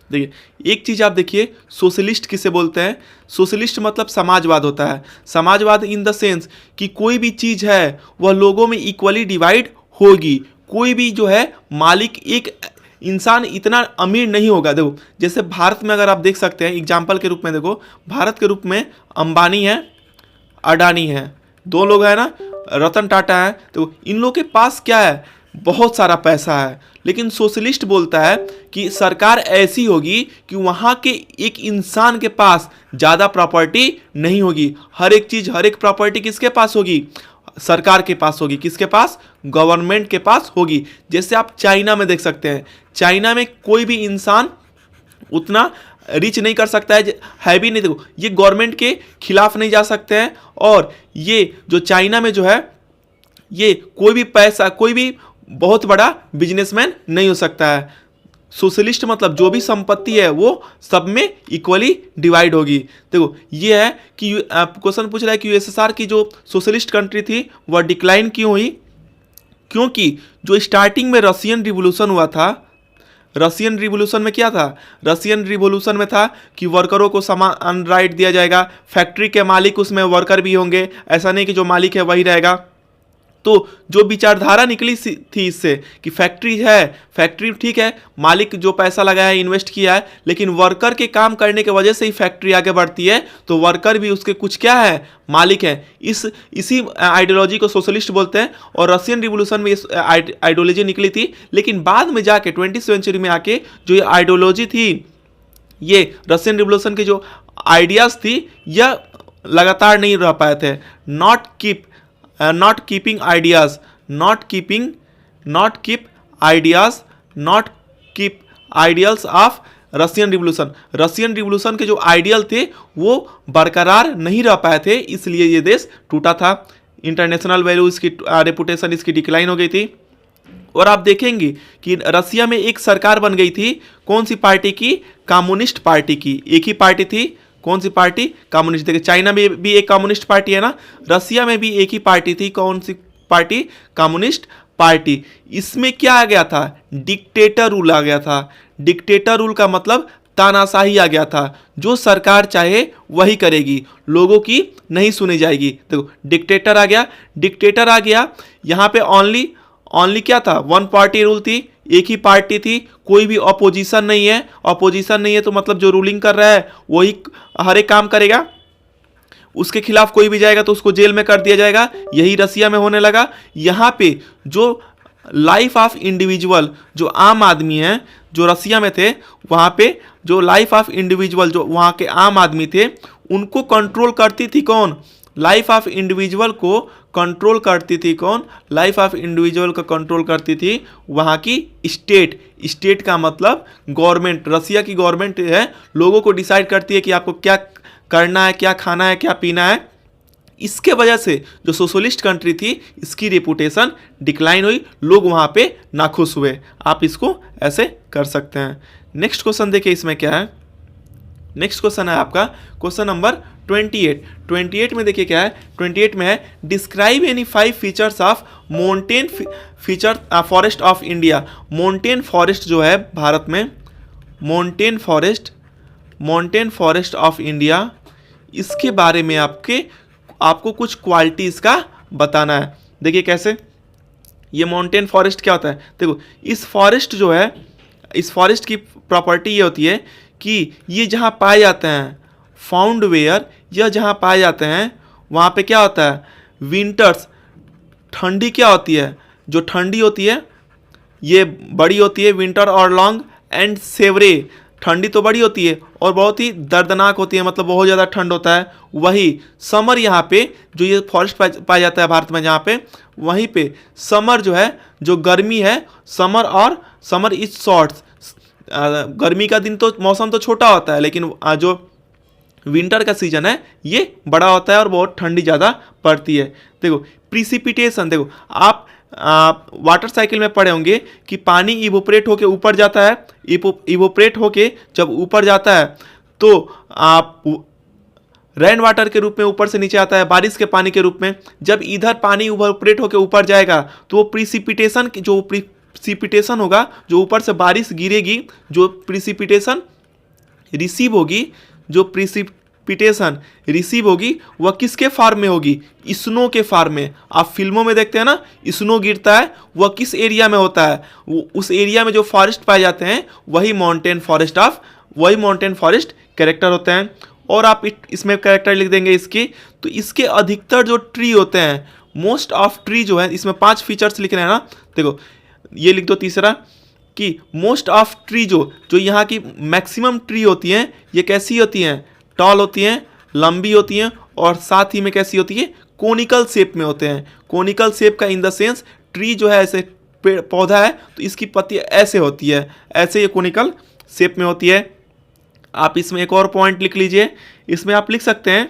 देखिए एक चीज़ आप देखिए, सोशलिस्ट किसे बोलते हैं, सोशलिस्ट मतलब समाजवाद होता है। समाजवाद इन द सेंस कि कोई भी चीज़ है वह लोगों में इक्वली डिवाइड होगी, कोई भी जो है मालिक, एक इंसान इतना अमीर नहीं होगा। देखो जैसे भारत में अगर आप देख सकते हैं एग्जाम्पल के रूप में, देखो भारत के रूप में अंबानी है, अडानी है, दो लोग हैं ना, रतन टाटा है। तो इन लोग के पास क्या है, बहुत सारा पैसा है। लेकिन सोशलिस्ट बोलता है कि सरकार ऐसी होगी कि वहाँ के एक इंसान के पास ज़्यादा प्रॉपर्टी नहीं होगी, हर एक चीज़, हर एक प्रॉपर्टी किसके पास होगी, सरकार के पास होगी। किसके पास, गवर्नमेंट के पास होगी। जैसे आप चाइना में देख सकते हैं, चाइना में कोई भी इंसान उतना रिच नहीं कर सकता है भी नहीं। देखो ये गवर्नमेंट के खिलाफ नहीं जा सकते हैं, और ये जो चाइना में जो है ये कोई भी पैसा, कोई भी बहुत बड़ा बिजनेसमैन नहीं हो सकता है। सोशलिस्ट मतलब जो भी संपत्ति है वो सब में इक्वली डिवाइड होगी। देखो ये है कि क्वेश्चन पूछ रहा है कि यूएसएसआर की जो सोशलिस्ट कंट्री थी वह डिक्लाइन क्यों हुई, क्योंकि जो स्टार्टिंग में रशियन रिवॉल्यूशन हुआ था, रशियन रिवॉल्यूशन में क्या था, रशियन रिवॉल्यूशन में था कि वर्करों को समान राइट दिया जाएगा, फैक्ट्री के मालिक उसमें वर्कर भी होंगे, ऐसा नहीं कि जो मालिक है वही रहेगा। तो जो विचारधारा निकली थी इससे कि फैक्ट्री है, फैक्ट्री ठीक है, मालिक जो पैसा लगाया है, इन्वेस्ट किया है, लेकिन वर्कर के काम करने की वजह से ही फैक्ट्री आगे बढ़ती है, तो वर्कर भी उसके कुछ क्या है, मालिक है। इसी आइडियोलॉजी को सोशलिस्ट बोलते हैं, और रशियन रिवॉल्यूशन में इस आइडियोलॉजी निकली थी। लेकिन बाद में जाके 20th सेंचुरी में आके जो ये आइडियोलॉजी थी, ये रशियन रिवॉल्यूशन की जो आइडियाज़ थी, यह लगातार नहीं रह पाए थे। not keep ideals of Russian revolution, Russian revolution के जो आइडियल थे वो बरकरार नहीं रह पाए थे, इसलिए ये देश टूटा था। इंटरनेशनल वैल्यू इसकी, रेपुटेशन इसकी डिक्लाइन हो गई थी। और आप देखेंगे कि रसिया में एक सरकार बन गई थी, कौन सी पार्टी की, कम्युनिस्ट पार्टी की। एक ही पार्टी थी, कौन सी पार्टी, कम्युनिस्ट। देखिए चाइना में भी एक कम्युनिस्ट पार्टी है ना, रसिया में भी एक ही पार्टी थी, कौन सी पार्टी, कम्युनिस्ट पार्टी। इसमें क्या आ गया था, डिक्टेटर रूल आ गया था। डिक्टेटर रूल का मतलब तानाशाही आ गया था, जो सरकार चाहे वही करेगी, लोगों की नहीं सुनी जाएगी। देखो डिक्टेटर आ गया, डिक्टेटर आ गया। यहाँ पे ओनली क्या था, वन पार्टी रूल थी, एक ही पार्टी थी, कोई भी अपोजिशन नहीं है। अपोजिशन नहीं है तो मतलब जो रूलिंग कर रहा है वही हर एक काम करेगा, उसके खिलाफ कोई भी जाएगा तो उसको जेल में कर दिया जाएगा। यही रसिया में होने लगा। यहाँ पे जो लाइफ ऑफ इंडिविजुअल, जो आम आदमी हैं जो रसिया में थे, वहाँ पे जो लाइफ ऑफ इंडिविजुअल, जो वहाँ के आम आदमी थे, उनको कंट्रोल करती थी कौन, लाइफ ऑफ इंडिविजुअल को कंट्रोल करती थी कौन, लाइफ ऑफ इंडिविजुअल को कंट्रोल करती थी वहाँ की स्टेट। स्टेट का मतलब गवर्नमेंट, रसिया की गवर्नमेंट है, लोगों को डिसाइड करती है कि आपको क्या करना है, क्या खाना है, क्या पीना है। इसके वजह से जो सोशलिस्ट कंट्री थी इसकी रेपुटेशन डिक्लाइन हुई, लोग वहाँ पे नाखुश हुए। आप इसको ऐसे कर सकते हैं। नेक्स्ट क्वेश्चन देखिए इसमें क्या है। नेक्स्ट क्वेश्चन है आपका क्वेश्चन नंबर 28 में देखिए क्या है। 28 में है describe any 5 features of mountain forest of India. Mountain forest जो है भारत में, माउंटेन फॉरेस्ट ऑफ इंडिया, इसके बारे में आपको कुछ क्वालिटीज़ का बताना है। देखिए कैसे, ये माउंटेन फॉरेस्ट क्या होता है। देखो इस फॉरेस्ट जो है, इस फॉरेस्ट की प्रॉपर्टी ये होती है कि ये जहाँ पाए जाते हैं, फाउंड वेयर, यह जहाँ पाए जाते हैं वहाँ पे क्या होता है, विंटर्स, ठंडी क्या होती है, जो ठंडी होती है ये बड़ी होती है, विंटर और लॉन्ग एंड सेवरे, ठंडी तो बड़ी होती है और बहुत ही दर्दनाक होती है, मतलब बहुत ज़्यादा ठंड होता है। वही समर यहाँ पे जो ये फॉरेस्ट पाया जाता है भारत में जहाँ पे, वहीं पे समर जो है, जो गर्मी है, समर इज शॉर्ट। गर्मी का दिन तो मौसम तो छोटा होता है, लेकिन जो विंटर का सीजन है ये बड़ा होता है और बहुत ठंडी ज़्यादा पड़ती है। देखो प्रिसिपिटेशन, देखो आप वाटर साइकिल में पढ़े होंगे कि पानी इवोपरेट होके ऊपर जाता है, इवोपरेट होके जब ऊपर जाता है तो आप रेन वाटर के रूप में ऊपर से नीचे आता है, बारिश के पानी के रूप में। जब इधर पानी इवोपरेट होके ऊपर जाएगा तो वो प्रिसिपिटेशन होगा, जो ऊपर से बारिश गिरेगी, जो प्रिसिपिटेशन रिसीव होगी, जो प्रिसिपिटेशन रिसीव होगी वह किसके फॉर्म में होगी? स्नो के फॉर्म में। आप फिल्मों में देखते हैं ना, स्नो गिरता है, वह किस एरिया में होता है? वो उस एरिया में जो फॉरेस्ट पाए जाते हैं वही माउंटेन फॉरेस्ट कैरेक्टर होते हैं। और आप इसमें कैरेक्टर लिख देंगे इसकी, तो इसके अधिकतर जो ट्री होते हैं, मोस्ट ऑफ ट्री जो है, इसमें 5 फीचर्स लिख रहे हैं ना, देखो ये लिख दो तीसरा कि मोस्ट ऑफ ट्री जो यहाँ की मैक्सिमम ट्री होती हैं, ये कैसी होती हैं? टॉल होती हैं, लंबी होती हैं, और साथ ही में कैसी होती है? कोनिकल शेप में होते हैं। कोनिकल शेप का इन द सेंस ट्री जो है ऐसे पेड़ पौधा है तो इसकी पत्तियाँ ऐसे होती है, ऐसे ये कोनिकल शेप में होती है। आप इसमें एक और पॉइंट लिख लीजिए, इसमें आप लिख सकते हैं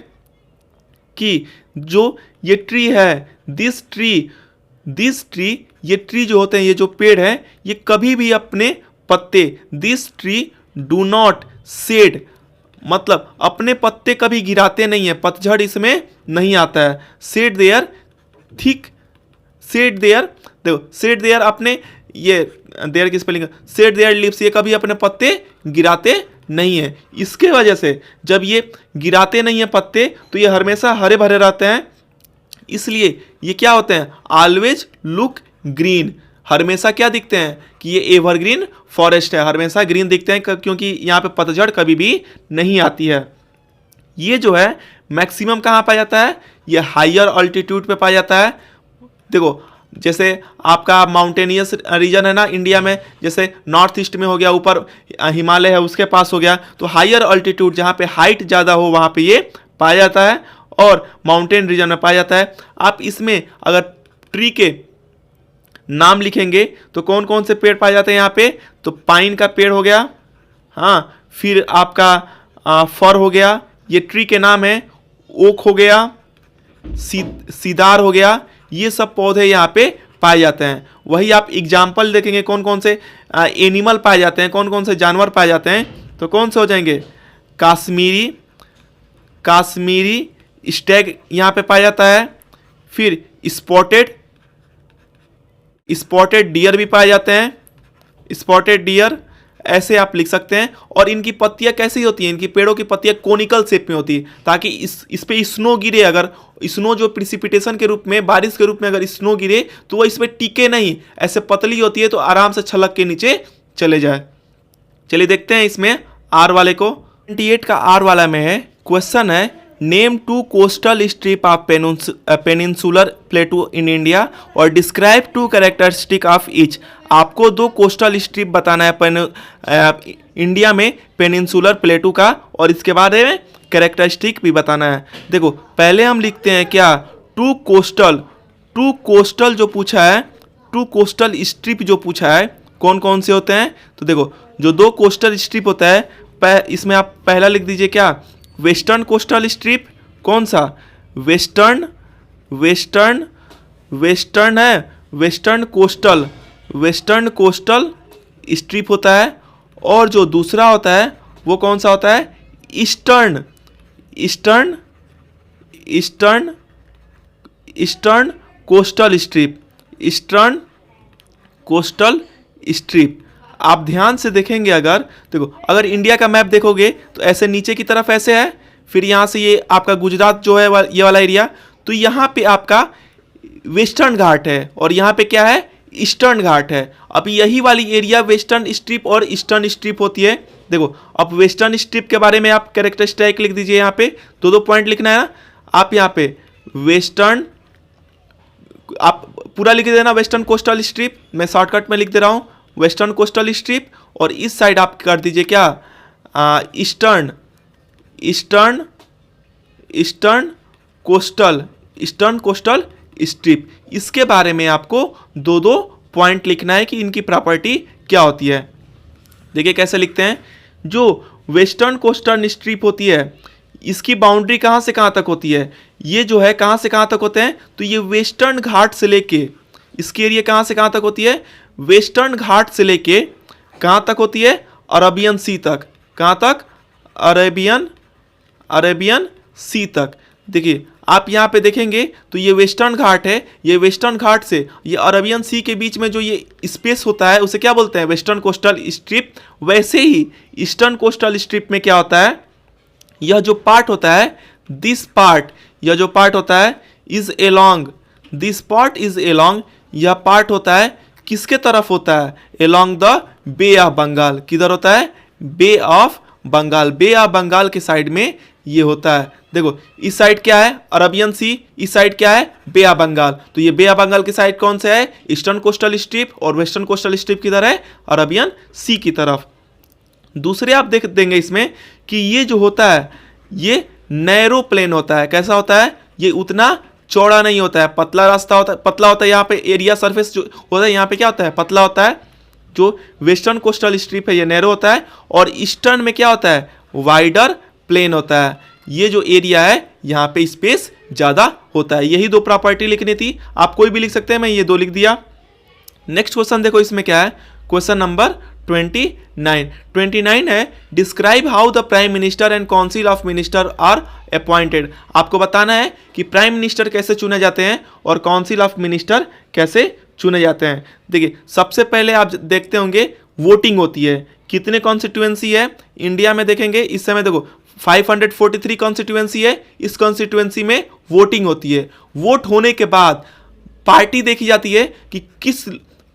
कि जो ये ट्री है, दिस ट्री, ये ट्री जो होते हैं, ये जो पेड़ है, ये कभी भी अपने पत्ते, this tree do not shed, मतलब अपने पत्ते कभी गिराते नहीं है, पतझड़ इसमें नहीं आता है। Shade there thick, shade there, देखो शेड देयर अपने, ये देयर की स्पेलिंग, शेड देयर लिप्स, ये कभी अपने पत्ते गिराते नहीं है। इसके वजह से जब ये गिराते नहीं है पत्ते तो ये हमेशा हरे भरे रहते हैं, इसलिए ये क्या होते हैं? ऑलवेज लुक ग्रीन, हमेशा क्या दिखते हैं कि ये एवरग्रीन फॉरेस्ट है, हमेशा ग्रीन दिखते हैं क्योंकि यहाँ पे पतझड़ कभी भी नहीं आती है। ये जो है मैक्सिमम कहाँ पाया जाता है? ये हायर ऑल्टीट्यूड पे पाया जाता है। देखो जैसे आपका माउंटेनियस रीजन है ना इंडिया में, जैसे नॉर्थ ईस्ट में हो गया, ऊपर हिमालय है उसके पास हो गया, तो हायर ऑल्टीट्यूड जहाँ पे हाइट ज़्यादा हो वहाँ पे ये पाया जाता है, और माउंटेन रीजन में पाया जाता है। आप इसमें अगर ट्री के नाम लिखेंगे तो कौन कौन से पेड़ पाए जाते हैं यहाँ पे? तो पाइन का पेड़ हो गया, हाँ, फिर आपका फर हो गया, ये ट्री के नाम है, ओक हो गया, सीदार हो गया, ये सब पौधे यहाँ पे पाए जाते हैं। वही आप एग्जाम्पल देखेंगे कौन कौन से एनिमल पाए जाते हैं, कौन कौन से जानवर पाए जाते हैं, तो कौन से हो जाएंगे? काश्मीरी स्टैग यहाँ पे पाया जाता है, फिर स्पॉटेड डियर भी पाए जाते हैं, स्पॉटेड डियर, ऐसे आप लिख सकते हैं। और इनकी पत्तियाँ कैसी होती हैं? इनकी पेड़ों की पत्तियाँ कोनिकल शेप में होती है, ताकि इस पे स्नो गिरे, अगर स्नो जो प्रिसिपिटेशन के रूप में, बारिश के रूप में अगर स्नो गिरे तो वह इस पर टिके नहीं, ऐसे पतली होती है तो आराम से छलक के नीचे चले जाए। चलिए देखते हैं इसमें आर वाले को। 28 का आर वाला में है, क्वेश्चन है name 2 coastal strip of peninsular प्लेटू in India और डिस्क्राइब 2 कैरेक्टरिस्टिक ऑफ ईच। आपको 2 कोस्टल स्ट्रिप बताना है इंडिया में पेनिनसुलर प्लेटू का, और इसके बारे में कैरेक्टरिस्टिक भी बताना है। देखो पहले हम लिखते हैं क्या? 2 कोस्टल जो पूछा है, 2 कोस्टल स्ट्रिप जो पूछा है, कौन कौन से होते हैं? तो देखो जो 2 कोस्टल स्ट्रिप होता है, इसमें आप पहला लिख दीजिए क्या? Western coastal strip. कौन सा? वेस्टर्न है, वेस्टर्न कोस्टल स्ट्रिप होता है। और जो दूसरा होता है वो कौन सा होता है? Eastern coastal strip. आप ध्यान से देखेंगे, अगर इंडिया का मैप देखोगे तो ऐसे नीचे की तरफ ऐसे है, फिर यहाँ से ये आपका गुजरात जो है ये वाला एरिया, तो यहाँ पे आपका वेस्टर्न घाट है और यहाँ पे क्या है? ईस्टर्न घाट है। अब यही वाली एरिया वेस्टर्न स्ट्रिप और ईस्टर्न स्ट्रिप होती है। देखो अब वेस्टर्न स्ट्रिप के बारे में आप कैरेक्टरिस्टिक लिख दीजिए, यहाँ पे 2 पॉइंट लिखना है ना। आप यहाँ पे वेस्टर्न, आप पूरा लिख देना वेस्टर्न कोस्टल स्ट्रिप, मैं शॉर्टकट में लिख दे रहा हूँ वेस्टर्न कोस्टल स्ट्रिप, और इस साइड आप कर दीजिए क्या? Eastern eastern eastern coastal strip. इसके बारे में आपको दो दो पॉइंट लिखना है कि इनकी प्रॉपर्टी क्या होती है। देखिए कैसे लिखते हैं। जो वेस्टर्न कोस्टल स्ट्रिप होती है इसकी बाउंड्री कहाँ से कहाँ तक होती है, ये जो है कहाँ से कहाँ तक होते हैं, तो ये वेस्टर्न घाट से लेके इसकी एरिया कहाँ से कहाँ तक होती है, वेस्टर्न घाट से लेके कहाँ तक होती है, अरेबियन सी तक। कहाँ तक, अरेबियन सी तक। देखिए आप यहाँ पे देखेंगे तो ये वेस्टर्न घाट है, ये वेस्टर्न घाट से ये अरेबियन सी के बीच में जो ये स्पेस होता है उसे क्या बोलते हैं, वेस्टर्न कोस्टल स्ट्रिप। वैसे ही ईस्टर्न कोस्टल स्ट्रिप में क्या होता है, यह जो पार्ट होता है, दिस पार्ट, यह जो पार्ट होता है is along, this part is along, यह पार्ट होता है किसके तरफ होता है, along the bay of Bengal. किधर होता है, bay of Bengal, bay of Bengal के साइड में ये होता है। देखो इस साइड क्या है, अरबियन सी, इस साइड क्या है, बे ऑफ बंगाल। तो ये बे ऑफ बंगाल की साइड कौन सा है, ईस्टर्न कोस्टल स्ट्रिप, और वेस्टर्न कोस्टल स्ट्रिप किधर है, अरबियन सी की तरफ। दूसरे आप देख देंगे इसमें कि ये जो होता है ये नैरो प्लेन होता है। कैसा होता है, ये उतना चौड़ा नहीं होता है, पतला रास्ता होता है, पतला होता है। यहाँ पे एरिया सरफेस जो होता है यहाँ पे क्या होता है, पतला होता है। जो वेस्टर्न कोस्टल स्ट्रिप है ये नैरो होता है, और ईस्टर्न में क्या होता है, वाइडर प्लेन होता है। ये जो एरिया है यहाँ पे स्पेस ज़्यादा होता है। यही दो प्रॉपर्टी लिखनी थी, आप कोई भी लिख सकते हैं, मैं ये दो लिख दिया। नेक्स्ट क्वेश्चन देखो इसमें क्या है, क्वेश्चन नंबर 29 है, describe how the prime minister and council of minister are appointed. आपको बताना है कि प्राइम मिनिस्टर कैसे चुने जाते हैं और काउंसिल ऑफ मिनिस्टर कैसे चुने जाते हैं। देखिए सबसे पहले आप देखते होंगे वोटिंग होती है। कितने कॉन्स्टिट्यूएंसी है इंडिया में, देखेंगे इस समय देखो 543 कॉन्स्टिट्यूएंसी है। इस कॉन्स्टिट्यूएंसी में वोटिंग होती है। वोट होने के बाद पार्टी देखी जाती है कि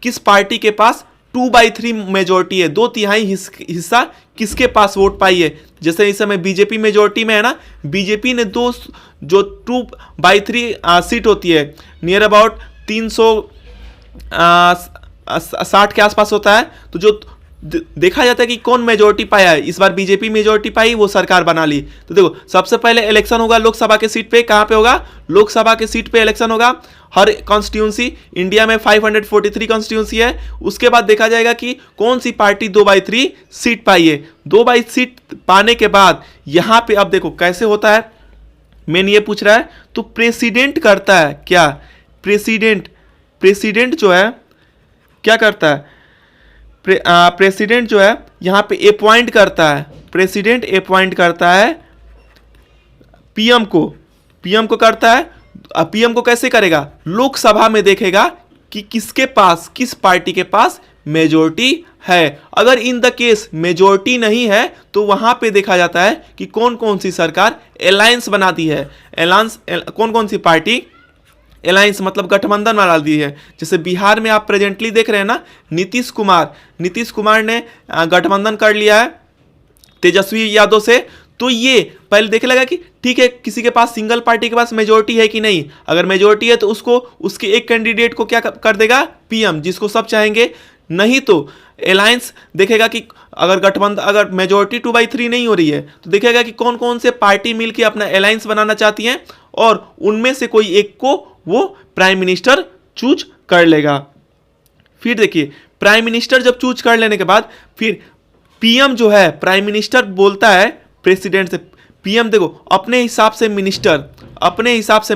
किस पार्टी के पास 2/3 मेजोरिटी है, 2/3 हिस्सा किसके पास वोट पाई है। जैसे इस समय बीजेपी मेजोरिटी में है ना, बीजेपी ने 2/3 सीट होती है, नियर अबाउट 360 के आसपास होता है। तो जो देखा जाता है कि कौन मेजोरिटी पाया है, इस बार बीजेपी मेजोरिटी पाई, वो सरकार बना ली। तो देखो सबसे पहले इलेक्शन होगा लोकसभा के सीट पे। कहाँ पे होगा, लोकसभा के सीट पे इलेक्शन होगा। हर कॉन्स्टिट्यूंसी, इंडिया में 543 कॉन्स्टिट्यूंसी है। उसके बाद देखा जाएगा कि कौन सी पार्टी 2/3 सीट पाई है। 2/3 सीट पाने के बाद यहाँ पे अब देखो कैसे होता है, मेन ये पूछ रहा है। तो प्रेसिडेंट करता है क्या, प्रेसिडेंट जो है क्या करता है, प्रेसिडेंट जो है यहाँ पे अपॉइंट करता है, प्रेसिडेंट अपॉइंट करता है पीएम को करता है। पीएम को कैसे करेगा, लोकसभा में देखेगा कि किसके पास, किस पार्टी के पास मेजोरिटी है। अगर इन द केस मेजोरिटी नहीं है तो वहां पे देखा जाता है कि कौन कौन सी सरकार अलायंस बनाती है। अलायंस कौन कौन सी पार्टी अलायंस मतलब गठबंधन बना दी है। जैसे बिहार में आप प्रेजेंटली देख रहे हैं ना, नीतीश कुमार ने गठबंधन कर लिया है तेजस्वी यादव से। तो ये पहले देखे लगा कि ठीक है किसी के पास, सिंगल पार्टी के पास मेजोरिटी है कि नहीं। अगर मेजोरिटी है तो उसको उसके एक कैंडिडेट को क्या कर देगा, पीएम, जिसको सब चाहेंगे। नहीं तो अलायंस देखेगा कि अगर गठबंधन, अगर मेजोरिटी 2/3 नहीं हो रही है तो देखेगा कि कौन कौन से पार्टी मिलकर अपना अलायंस बनाना चाहती हैं, और उनमें से कोई एक को वो प्राइम मिनिस्टर चूज कर लेगा। फिर देखिए प्राइम मिनिस्टर जब चूज कर लेने के बाद फिर पीएम जो है, प्राइम मिनिस्टर बोलता है प्रेसिडेंट से, पीएम देखो अपने हिसाब से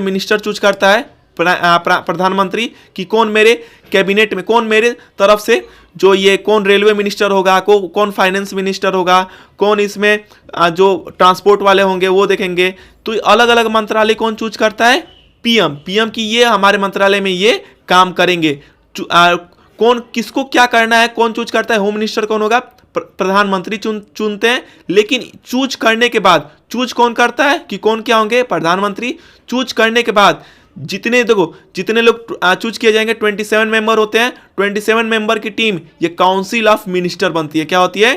मिनिस्टर चूज करता है प्रधानमंत्री कि कौन मेरे कैबिनेट में, कौन मेरे तरफ से जो ये कौन रेलवे मिनिस्टर होगा, कौन फाइनेंस मिनिस्टर होगा, कौन इसमें जो ट्रांसपोर्ट वाले होंगे वो देखेंगे। तो अलग अलग मंत्रालय कौन चूज करता है, पीएम की ये हमारे मंत्रालय में ये काम करेंगे। कौन किसको क्या करना है कौन चूज करता है, होम मिनिस्टर कौन होगा, प्रधानमंत्री चुनते हैं। लेकिन चूज करने के बाद चूज कौन करता है कि कौन क्या होंगे, प्रधानमंत्री। चूज करने के बाद जितने लोग चूज किए जाएंगे, 27 मेंबर होते हैं। 27 मेंबर की टीम ये काउंसिल ऑफ मिनिस्टर बनती है। क्या होती है,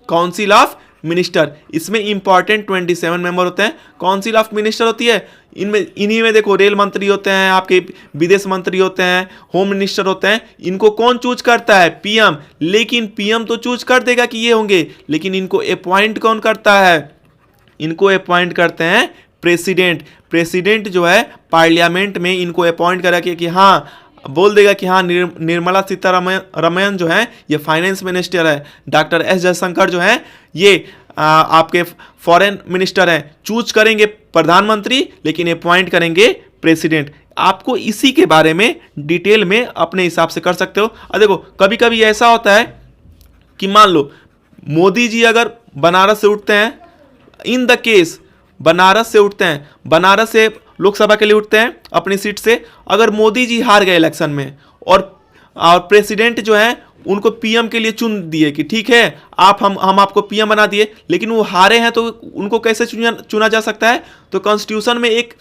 काउंसिल ऑफ मिनिस्टर, इसमें इंपॉर्टेंट 27 मेंबर होते हैं। काउंसिल ऑफ मिनिस्टर होती है, इन्हीं में देखो रेल मंत्री होते हैं, आपके विदेश मंत्री होते हैं, होम मिनिस्टर होते हैं। इनको कौन चूज करता है? पीएम। लेकिन पीएम तो चूज कर देगा कि ये होंगे, लेकिन इनको अपॉइंट कौन करता है? इनको अपॉइंट करते हैं प्रेसिडेंट। प्रेसिडेंट जो है पार्लियामेंट में इनको अपॉइंट करा कि हाँ, बोल देगा कि हाँ निर्मला सीतारमण जो है ये फाइनेंस मिनिस्टर है, डॉक्टर एस जयशंकर जो है ये आपके फॉरेन मिनिस्टर हैं। चूज करेंगे प्रधानमंत्री, लेकिन अपॉइंट करेंगे प्रेसिडेंट। आपको इसी के बारे में डिटेल में अपने हिसाब से कर सकते हो। और देखो कभी कभी ऐसा होता है कि मान लो मोदी जी अगर बनारस से उठते हैं, इन द केस बनारस से उठते हैं, बनारस से लोकसभा के लिए उठते हैं अपनी सीट से, अगर मोदी जी हार गए इलेक्शन में और प्रेसिडेंट जो है उनको पीएम के लिए चुन दिए कि ठीक है आप हम आपको पीएम बना दिए, लेकिन वो हारे हैं तो उनको कैसे चुना जा सकता है? तो कॉन्स्टिट्यूशन में एक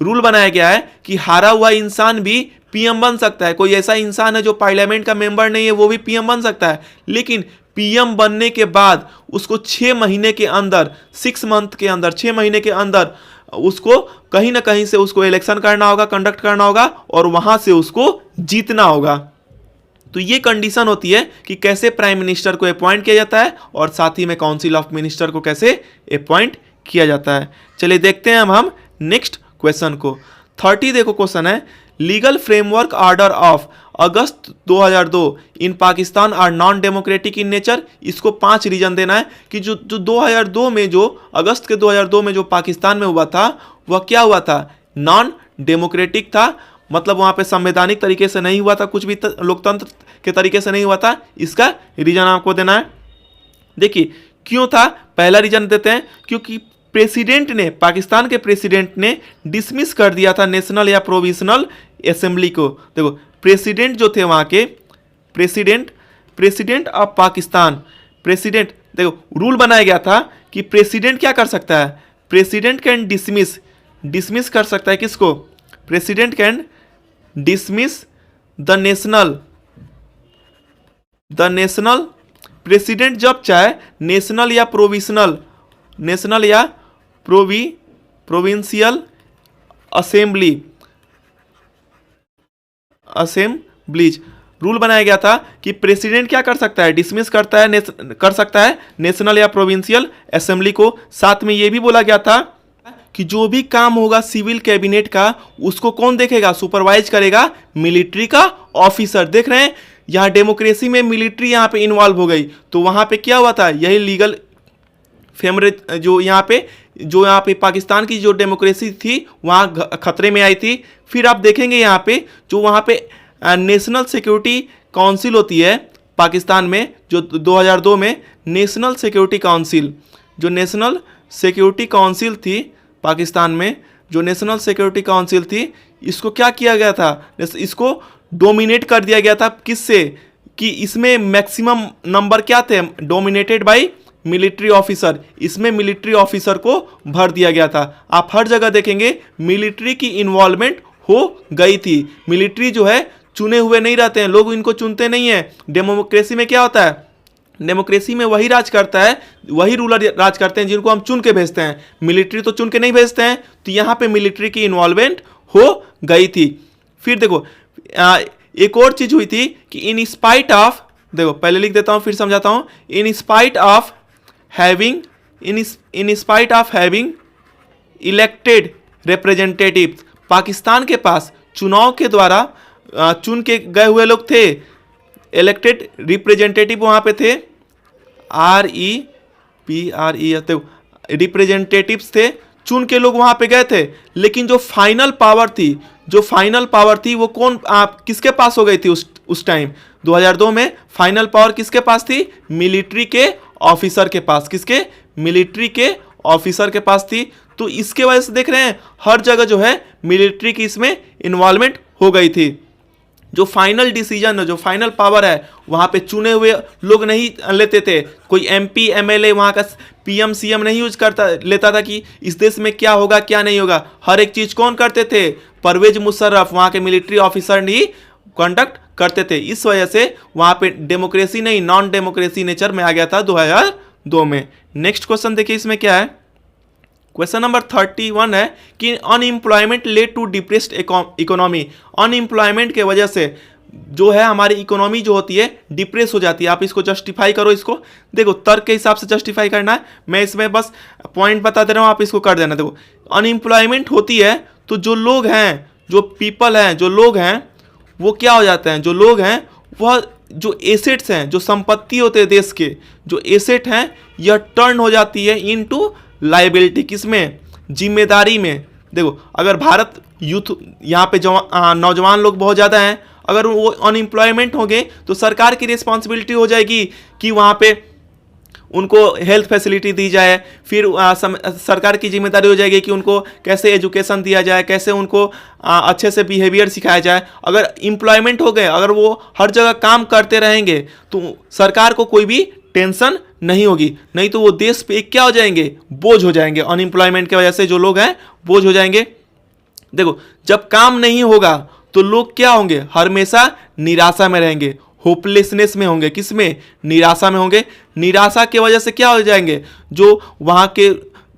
रूल बनाया गया है कि हारा हुआ इंसान भी पीएम बन सकता है। कोई ऐसा इंसान है जो पार्लियामेंट का मेंबर नहीं है, वो भी पीएम बन सकता है, लेकिन पीएम बनने के बाद उसको 6 महीने के अंदर, 6 मंथ के अंदर, 6 महीने के अंदर उसको कहीं ना कहीं से उसको इलेक्शन करना होगा, कंडक्ट करना होगा और वहां से उसको जीतना होगा। तो ये कंडीशन होती है कि कैसे प्राइम मिनिस्टर को अपॉइंट किया जाता है और साथ ही में काउंसिल ऑफ मिनिस्टर को कैसे अपॉइंट किया जाता है। चलिए देखते हैं हम नेक्स्ट क्वेश्चन को। 30 देखो क्वेश्चन है, legal framework order of August 2002 in Pakistan are non democratic in nature. इसको 5 रीजन देना है कि जो 2002 में जो अगस्त के 2002 में जो पाकिस्तान में हुआ था वह क्या हुआ था? नॉन डेमोक्रेटिक था, मतलब वहाँ पे संवैधानिक तरीके से नहीं हुआ था, कुछ भी लोकतंत्र के तरीके से नहीं हुआ था। इसका रीजन आपको देना है। देखिए क्यों था, पहला रीजन देते हैं, क्योंकि प्रेसिडेंट ने, पाकिस्तान के प्रेसिडेंट ने डिसमिस कर दिया था नेशनल या प्रोविजनल असेंबली को। देखो प्रेसिडेंट जो थे वहाँ के, प्रेसिडेंट ऑफ पाकिस्तान, प्रेसिडेंट, देखो रूल बनाया गया था कि प्रेसिडेंट क्या कर सकता है? प्रेसिडेंट कैन डिसमिस कर सकता है किसको? President can dismiss the national, president जब चाहे नेशनल या प्रोविजनल, नेशनल या प्रोविंशियल असेंबलीज रूल बनाया गया था कि प्रेसिडेंट क्या कर सकता है? डिसमिस कर सकता है नेशनल या प्रोविंशियल असेंबली को। साथ में ये भी बोला गया था कि जो भी काम होगा सिविल कैबिनेट का उसको कौन देखेगा? सुपरवाइज करेगा मिलिट्री का ऑफिसर। देख रहे हैं यहाँ डेमोक्रेसी में मिलिट्री यहाँ पे इन्वॉल्व हो गई, तो वहाँ पे क्या हुआ था? यही लीगल फेमरेज जो यहाँ पे पाकिस्तान की जो डेमोक्रेसी थी वहाँ खतरे में आई थी। फिर आप देखेंगे यहाँ पे जो वहाँ पे नेशनल सिक्योरिटी काउंसिल होती है पाकिस्तान में, जो 2002 में नेशनल सिक्योरिटी काउंसिल, जो नेशनल सिक्योरिटी काउंसिल थी पाकिस्तान में, जो नेशनल सिक्योरिटी काउंसिल थी, इसको क्या किया गया था? इसको डोमिनेट कर दिया गया था किससे? कि इसमें मैक्सिमम नंबर क्या थे? Dominated by military officer. इसमें मिलिट्री ऑफिसर को भर दिया गया था। आप हर जगह देखेंगे मिलिट्री की इन्वॉल्वमेंट हो गई थी। मिलिट्री जो है चुने हुए नहीं रहते हैं, लोग इनको चुनते नहीं हैं। डेमोक्रेसी में क्या होता है? डेमोक्रेसी में वही राज करता है, वही रूलर राज करते हैं जिनको हम चुन के भेजते हैं। मिलिट्री तो चुन के नहीं भेजते हैं, तो यहाँ पे मिलिट्री की इन्वॉल्वमेंट हो गई थी। फिर देखो एक और चीज हुई थी कि इन स्पाइट ऑफ, देखो पहले लिख देता हूँ फिर समझाता हूँ। In spite of having elected representatives, Pakistan के पास चुनाव के द्वारा चुन के गए हुए लोग थे, इलेक्टेड रिप्रेजेंटेटिव वहाँ पे थे, REPRE रिप्रेजेंटेटिव्स थे, चुन के लोग वहाँ पे गए थे। लेकिन जो फाइनल पावर थी वो कौन किसके पास हो गई थी उस टाइम? 2002 में फाइनल पावर किसके पास थी? मिलिट्री के ऑफिसर के पास। किसके? मिलिट्री के ऑफिसर के पास थी। तो इसके वजह से देख रहे हैं हर जगह जो है मिलिट्री की इसमें इन्वॉल्वमेंट हो गई थी। जो फाइनल डिसीजन है, जो फाइनल पावर है, वहाँ पे चुने हुए लोग नहीं लेते थे। कोई MP MLA वहाँ का PM CM नहीं लेता था कि इस देश में क्या होगा क्या नहीं होगा। हर एक चीज़ कौन करते थे? परवेज मुशर्रफ, वहाँ के मिलिट्री ऑफिसर ही कंडक्ट करते थे। इस वजह से वहाँ पे डेमोक्रेसी नहीं, नॉन डेमोक्रेसी नेचर में आ गया था 2 में। नेक्स्ट क्वेश्चन देखिए इसमें क्या है, क्वेश्चन नंबर 31 है कि unemployment led to depressed economy. Unemployment के वजह से जो है हमारी इकोनॉमी जो होती है डिप्रेस हो जाती है। आप इसको जस्टिफाई करो, इसको देखो तर्क के हिसाब से जस्टिफाई करना है, मैं इसमें बस पॉइंट बता दे रहा हूँ, आप इसको कर देना। देखो अनएम्प्लॉयमेंट होती है तो जो लोग हैं, जो पीपल हैं, जो लोग हैं वो क्या हो जाते हैं, जो लोग हैं वह जो एसेट्स हैं, जो संपत्ति होते हैं देश के, जो एसेट हैं यह टर्न हो जाती है इनटू लाइबिलिटी। किसमें, जिम्मेदारी में। देखो अगर भारत यूथ यहाँ पे नौजवान लोग बहुत ज़्यादा हैं, अगर वो अनएम्प्लॉयमेंट होंगे तो सरकार की रिस्पॉन्सिबिलिटी हो जाएगी कि वहाँ पे उनको हेल्थ फैसिलिटी दी जाए, फिर सरकार की जिम्मेदारी हो जाएगी कि उनको कैसे एजुकेशन दिया जाए, कैसे उनको अच्छे से बिहेवियर सिखाया जाए। अगर एम्प्लॉयमेंट हो गए, अगर वो हर जगह काम करते रहेंगे तो सरकार को कोई भी टेंशन नहीं होगी, नहीं तो वो देश पे क्या हो जाएंगे, बोझ हो जाएंगे। अनएम्प्लॉयमेंट की वजह से जो लोग हैं बोझ हो जाएंगे। देखो जब काम नहीं होगा तो लोग क्या होंगे, हमेशा निराशा में रहेंगे, होपलेसनेस में होंगे। किस में, निराशा में होंगे। निराशा की वजह से क्या हो जाएंगे, जो वहाँ के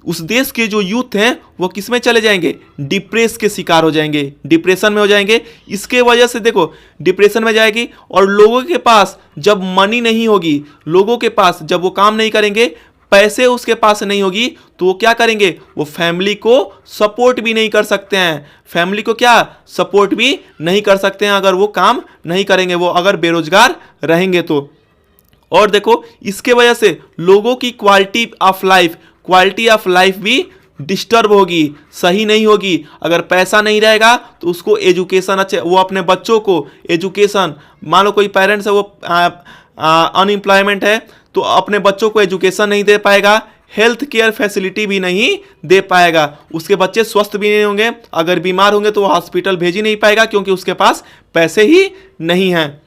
उस देश के जो यूथ हैं वो किस में चले जाएंगे, डिप्रेस के शिकार हो जाएंगे, डिप्रेशन में हो जाएंगे। इसके वजह से देखो डिप्रेशन में जाएगी, और लोगों के पास जब मनी नहीं होगी, लोगों के पास जब वो काम नहीं करेंगे, पैसे उसके पास नहीं होगी, तो वो क्या करेंगे, वो फैमिली को सपोर्ट भी नहीं कर सकते हैं। फैमिली को क्या सपोर्ट भी नहीं कर सकते हैं अगर वो काम नहीं करेंगे, वो अगर बेरोजगार रहेंगे तो। और देखो इसके वजह से लोगों की क्वालिटी ऑफ लाइफ भी डिस्टर्ब होगी, सही नहीं होगी। अगर पैसा नहीं रहेगा तो उसको एजुकेशन अच्छे, वो अपने बच्चों को एजुकेशन, मान लो कोई पेरेंट्स है वो अनएम्प्लॉयमेंट है तो अपने बच्चों को एजुकेशन नहीं दे पाएगा, हेल्थ केयर फैसिलिटी भी नहीं दे पाएगा, उसके बच्चे स्वस्थ भी नहीं होंगे, अगर बीमार होंगे तो वो हॉस्पिटल भेज ही नहीं पाएगा क्योंकि उसके पास पैसे ही नहीं हैं।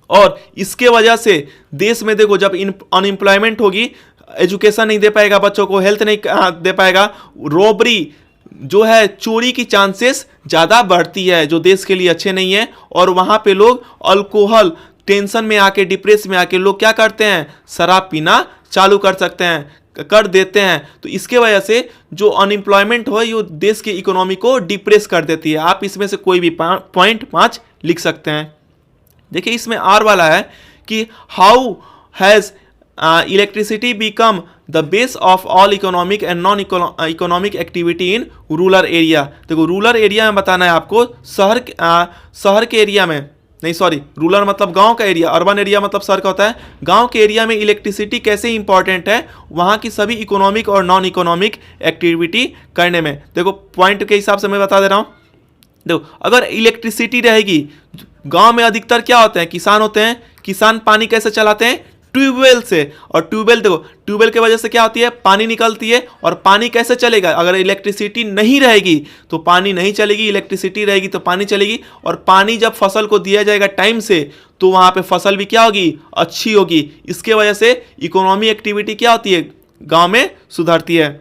और इसके वजह से देश में देखो जब अनएम्प्लॉयमेंट होगी, एजुकेशन नहीं दे पाएगा बच्चों को, हेल्थ नहीं दे पाएगा, रॉबरी जो है, चोरी की चांसेस ज़्यादा बढ़ती है जो देश के लिए अच्छे नहीं है। और वहाँ पे लोग अल्कोहल, टेंशन में आके, डिप्रेस में आके लोग क्या करते हैं, शराब पीना चालू कर देते हैं। तो इसके वजह से जो अनएम्प्लॉयमेंट हो ये देश की इकोनॉमी को डिप्रेस कर देती है। आप इसमें से कोई भी पॉइंट 5 लिख सकते हैं। देखिए इसमें आर वाला है कि how has electricity become the base of all economic and non economic activity in rural area. देखो रूरल एरिया में बताना है आपको, शहर के एरिया में नहीं, सॉरी, रूरल मतलब गांव का एरिया, अर्बन एरिया मतलब शहर का होता है। गांव के एरिया में इलेक्ट्रिसिटी कैसे इंपॉर्टेंट है वहाँ की सभी इकोनॉमिक और नॉन इकोनॉमिक एक्टिविटी करने में। देखो पॉइंट के हिसाब से मैं बता दे रहा हूँ। देखो अगर इलेक्ट्रिसिटी रहेगी, गांव में अधिकतर क्या होते हैं, किसान होते हैं। किसान पानी कैसे चलाते हैं, ट्यूबवेल से। और ट्यूबवेल देखो, ट्यूबवेल की वजह से क्या होती है, पानी निकलती है। और पानी कैसे चलेगा, अगर इलेक्ट्रिसिटी नहीं रहेगी तो पानी नहीं चलेगी, इलेक्ट्रिसिटी रहेगी तो पानी चलेगी। और पानी जब फसल को दिया जाएगा टाइम से तो वहाँ पे फसल भी क्या होगी, अच्छी होगी। इसके वजह से इकोनॉमी एक्टिविटी क्या होती है, गाँव में सुधरती है।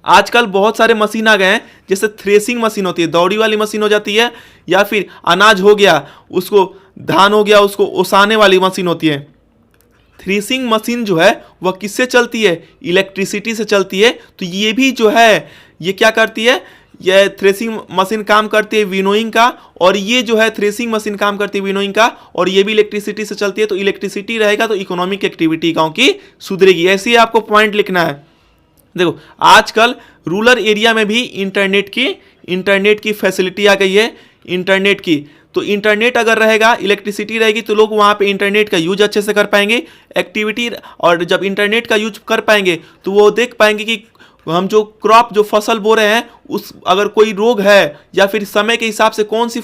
आजकल बहुत सारे मशीन आ गए हैं, जैसे थ्रेसिंग मशीन होती है, दौड़ी वाली मशीन हो जाती है, या फिर अनाज हो गया उसको, धान हो गया उसको ओसाने वाली मशीन होती है। थ्रेसिंग मशीन जो है वह किससे चलती है, इलेक्ट्रिसिटी से चलती है। तो ये भी जो है ये क्या करती है, ये थ्रेसिंग मशीन काम करती है विनोइंग का, और ये जो है थ्रेसिंग मशीन काम करती है विनोइंग का, और ये भी इलेक्ट्रिसिटी से चलती है। तो इलेक्ट्रिसिटी रहेगा तो इकोनॉमिक एक्टिविटी गाँव की सुधरेगी। ऐसे ही आपको पॉइंट लिखना है। देखो आजकल रूरल एरिया में भी इंटरनेट की फैसिलिटी आ गई है, इंटरनेट की। तो इंटरनेट अगर रहेगा, इलेक्ट्रिसिटी रहेगी तो लोग वहाँ पे इंटरनेट का यूज अच्छे से कर पाएंगे, एक्टिविटी। और जब इंटरनेट का यूज कर पाएंगे तो वो देख पाएंगे कि हम जो क्रॉप, जो फसल बो रहे हैं, उस अगर कोई रोग है या फिर समय के हिसाब से कौन सी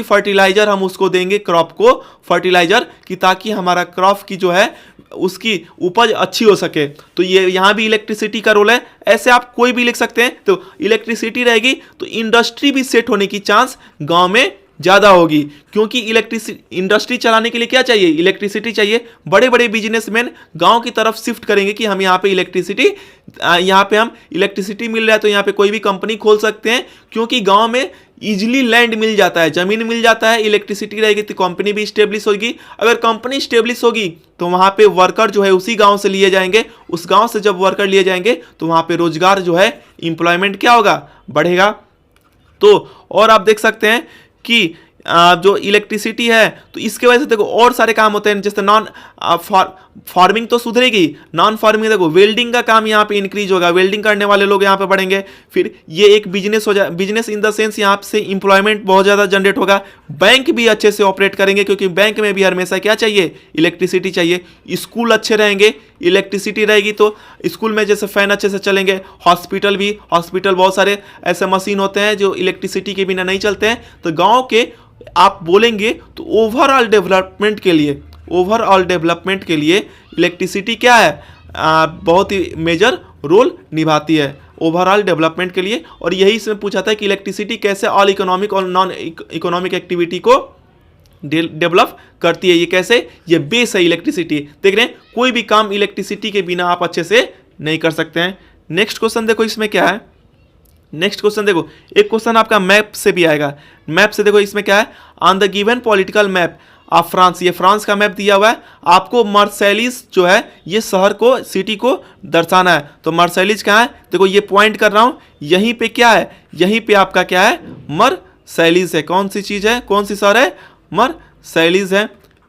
फर्टिलाइजर हम उसको देंगे क्रॉप को, फर्टिलाइजर की, ताकि हमारा क्रॉप की जो है उसकी उपज अच्छी हो सके। तो ये यहाँ भी इलेक्ट्रिसिटी का रोल है। ऐसे आप कोई भी लिख सकते हैं। तो इलेक्ट्रिसिटी रहेगी तो इंडस्ट्री भी सेट होने की चांस गांव में ज़्यादा होगी, क्योंकि इलेक्ट्रिसिटी इंडस्ट्री चलाने के लिए क्या चाहिए, इलेक्ट्रिसिटी चाहिए। बड़े बड़े बिजनेसमैन गांव की तरफ शिफ्ट करेंगे कि हम यहाँ पे यहाँ पे हम इलेक्ट्रिसिटी मिल रहा है तो यहाँ पे कोई भी कंपनी खोल सकते हैं, क्योंकि गांव में इजिली लैंड मिल जाता है, ज़मीन मिल जाता है, इलेक्ट्रिसिटी रहेगी तो कंपनी भी स्टेब्लिश होगी। अगर कंपनी स्टेब्लिश होगी तो वहाँ पे वर्कर जो है उसी गांव से लिए जाएंगे, उस गांव से जब वर्कर लिए जाएंगे तो वहाँ पे रोजगार जो है, एम्प्लॉयमेंट क्या होगा, बढ़ेगा। तो और आप देख सकते हैं कि जो इलेक्ट्रिसिटी है तो इसके वजह से देखो और सारे काम होते हैं, जैसे नॉन फार्मिंग तो सुधरेगी, नॉन फार्मिंग देखो वेल्डिंग का काम यहाँ पे इंक्रीज होगा, वेल्डिंग करने वाले लोग यहाँ पे बढ़ेंगे। फिर ये एक बिजनेस हो जाए, बिजनेस इन द सेंस यहाँ से इंप्लॉयमेंट बहुत ज़्यादा जनरेट होगा। बैंक भी अच्छे से ऑपरेट करेंगे, क्योंकि बैंक में भी हमेशा क्या चाहिए, इलेक्ट्रिसिटी चाहिए। स्कूल अच्छे रहेंगे, इलेक्ट्रिसिटी रहेगी तो स्कूल में जैसे फैन अच्छे से चलेंगे। हॉस्पिटल बहुत सारे ऐसे मशीन होते हैं जो इलेक्ट्रिसिटी के बिना नहीं चलते हैं। तो गाँव के आप बोलेंगे तो ओवरऑल डेवलपमेंट के लिए इलेक्ट्रिसिटी क्या है, बहुत ही मेजर रोल निभाती है ओवरऑल डेवलपमेंट के लिए। और यही इसमें पूछा था कि इलेक्ट्रिसिटी कैसे ऑल इकोनॉमिक और नॉन इकोनॉमिक एक्टिविटी को डेवलप करती है। ये कैसे, ये बेस है इलेक्ट्रिसिटी। देख रहे हैं, कोई भी काम इलेक्ट्रिसिटी के बिना आप अच्छे से नहीं कर सकते हैं। नेक्स्ट क्वेश्चन देखो इसमें क्या है, नेक्स्ट क्वेश्चन देखो, एक क्वेश्चन आपका मैप से भी आएगा। मैप से देखो इसमें क्या है, on the given political map of France, ये फ्रांस का मैप दिया हुआ है आपको। मार्सेलिस जो है ये शहर को, सिटी को दर्शाना है। तो मार्सेलिस कहाँ है, देखो ये पॉइंट कर रहा हूँ, यहीं पे क्या है, यहीं पे आपका क्या है, मार्सेलिस है। कौन सी चीज़ है, कौन सी शहर है, मार्सेलिस है।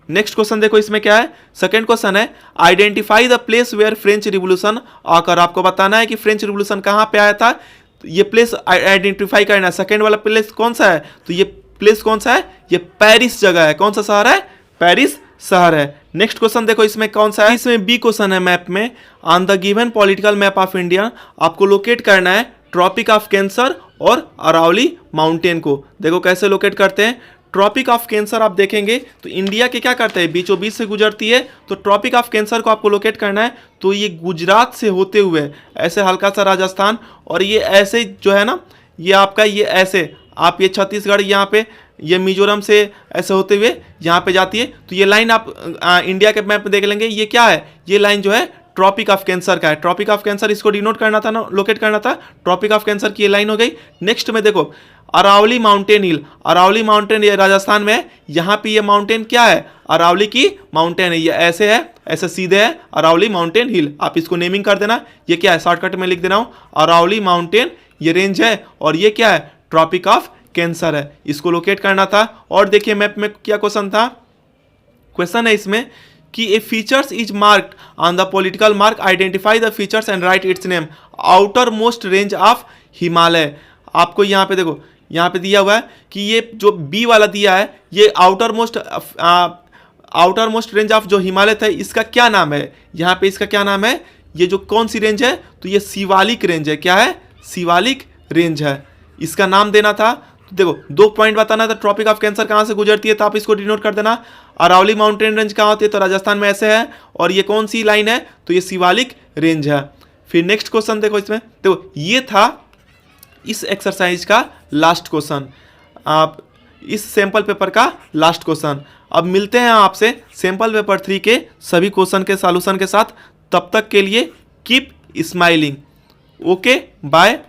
नेक्स्ट क्वेश्चन देखो इसमें क्या है, सेकंड क्वेश्चन है, identify the place where French revolution occur. आपको बताना है कि फ्रेंच रिवोल्यूशन कहाँ पे आया था, तो ये प्लेस आइडेंटिफाई करना है। सेकंड वाला प्लेस कौन सा है, तो ये प्लेस कौन सा है, ये पेरिस जगह है। कौन सा शहर है, पेरिस शहर है। नेक्स्ट क्वेश्चन देखो इसमें कौन सा है, इसमें बी क्वेश्चन है मैप में, on the given political map of India आपको लोकेट करना है ट्रॉपिक ऑफ कैंसर और अरावली माउंटेन को। देखो कैसे लोकेट करते हैं। ट्रॉपिक ऑफ कैंसर आप देखेंगे तो इंडिया के क्या करते हैं, बीचों बीच से गुजरती है। तो ट्रॉपिक ऑफ कैंसर को आपको लोकेट करना है, तो ये गुजरात से होते हुए ऐसे हल्का सा राजस्थान, और ये ऐसे जो है ना, ये आपका ये ऐसे आप ये छत्तीसगढ़, यहाँ पे ये मिजोरम से ऐसे होते हुए यहाँ पे जाती है। तो ये लाइन आप इंडिया के मैप में देख लेंगे, ये क्या है, ये लाइन जो है ट्रॉपिक ऑफ कैंसर का है। ट्रॉपिक ऑफ कैंसर इसको डिनोट करना था ना, लोकेट करना था। ट्रॉपिक ऑफ कैंसर की ये लाइन हो गई। नेक्स्ट में देखो अरावली माउंटेन हिल, अरावली माउंटेन ये राजस्थान में है। यहाँ पे ये माउंटेन क्या है, अरावली की माउंटेन है। ये ऐसे है, ऐसे सीधे है, अरावली माउंटेन हिल। आप इसको नेमिंग कर देना, ये क्या है, शॉर्टकट में लिख दे रहा हूँ, अरावली माउंटेन ये रेंज है, और ये क्या है, ट्रॉपिक ऑफ कैंसर है। इसको लोकेट करना था। और देखिए मैप में क्या क्वेश्चन था, क्वेश्चन है इसमें कि a features is marked on the political mark, identify the features and write its name, outermost range of Himalaya. आपको यहाँ पे देखो, यहाँ पे दिया हुआ है कि ये जो बी वाला दिया है, ये आउटर मोस्ट रेंज ऑफ जो हिमालय था, इसका क्या नाम है, यहाँ पे इसका क्या नाम है, ये जो कौन सी रेंज है, तो ये शिवालिक रेंज है। क्या है, शिवालिक रेंज है, इसका नाम देना था। तो देखो 2 पॉइंट बताना था, ट्रॉपिक ऑफ कैंसर कहाँ से गुजरती है, तो आप इसको डिनोट कर देना। अरावली माउंटेन रेंज कहाँ होती है, तो राजस्थान में ऐसे है, और ये कौन सी लाइन है, तो ये शिवालिक रेंज है। फिर नेक्स्ट क्वेश्चन देखो इसमें, देखो ये था इस एक्सरसाइज का लास्ट क्वेश्चन, आप इस सैंपल पेपर का लास्ट क्वेश्चन। अब मिलते हैं आपसे सैंपल पेपर 3 के सभी क्वेश्चन के सॉल्यूशन के साथ। तब तक के लिए कीप स्माइलिंग, ओके बाय।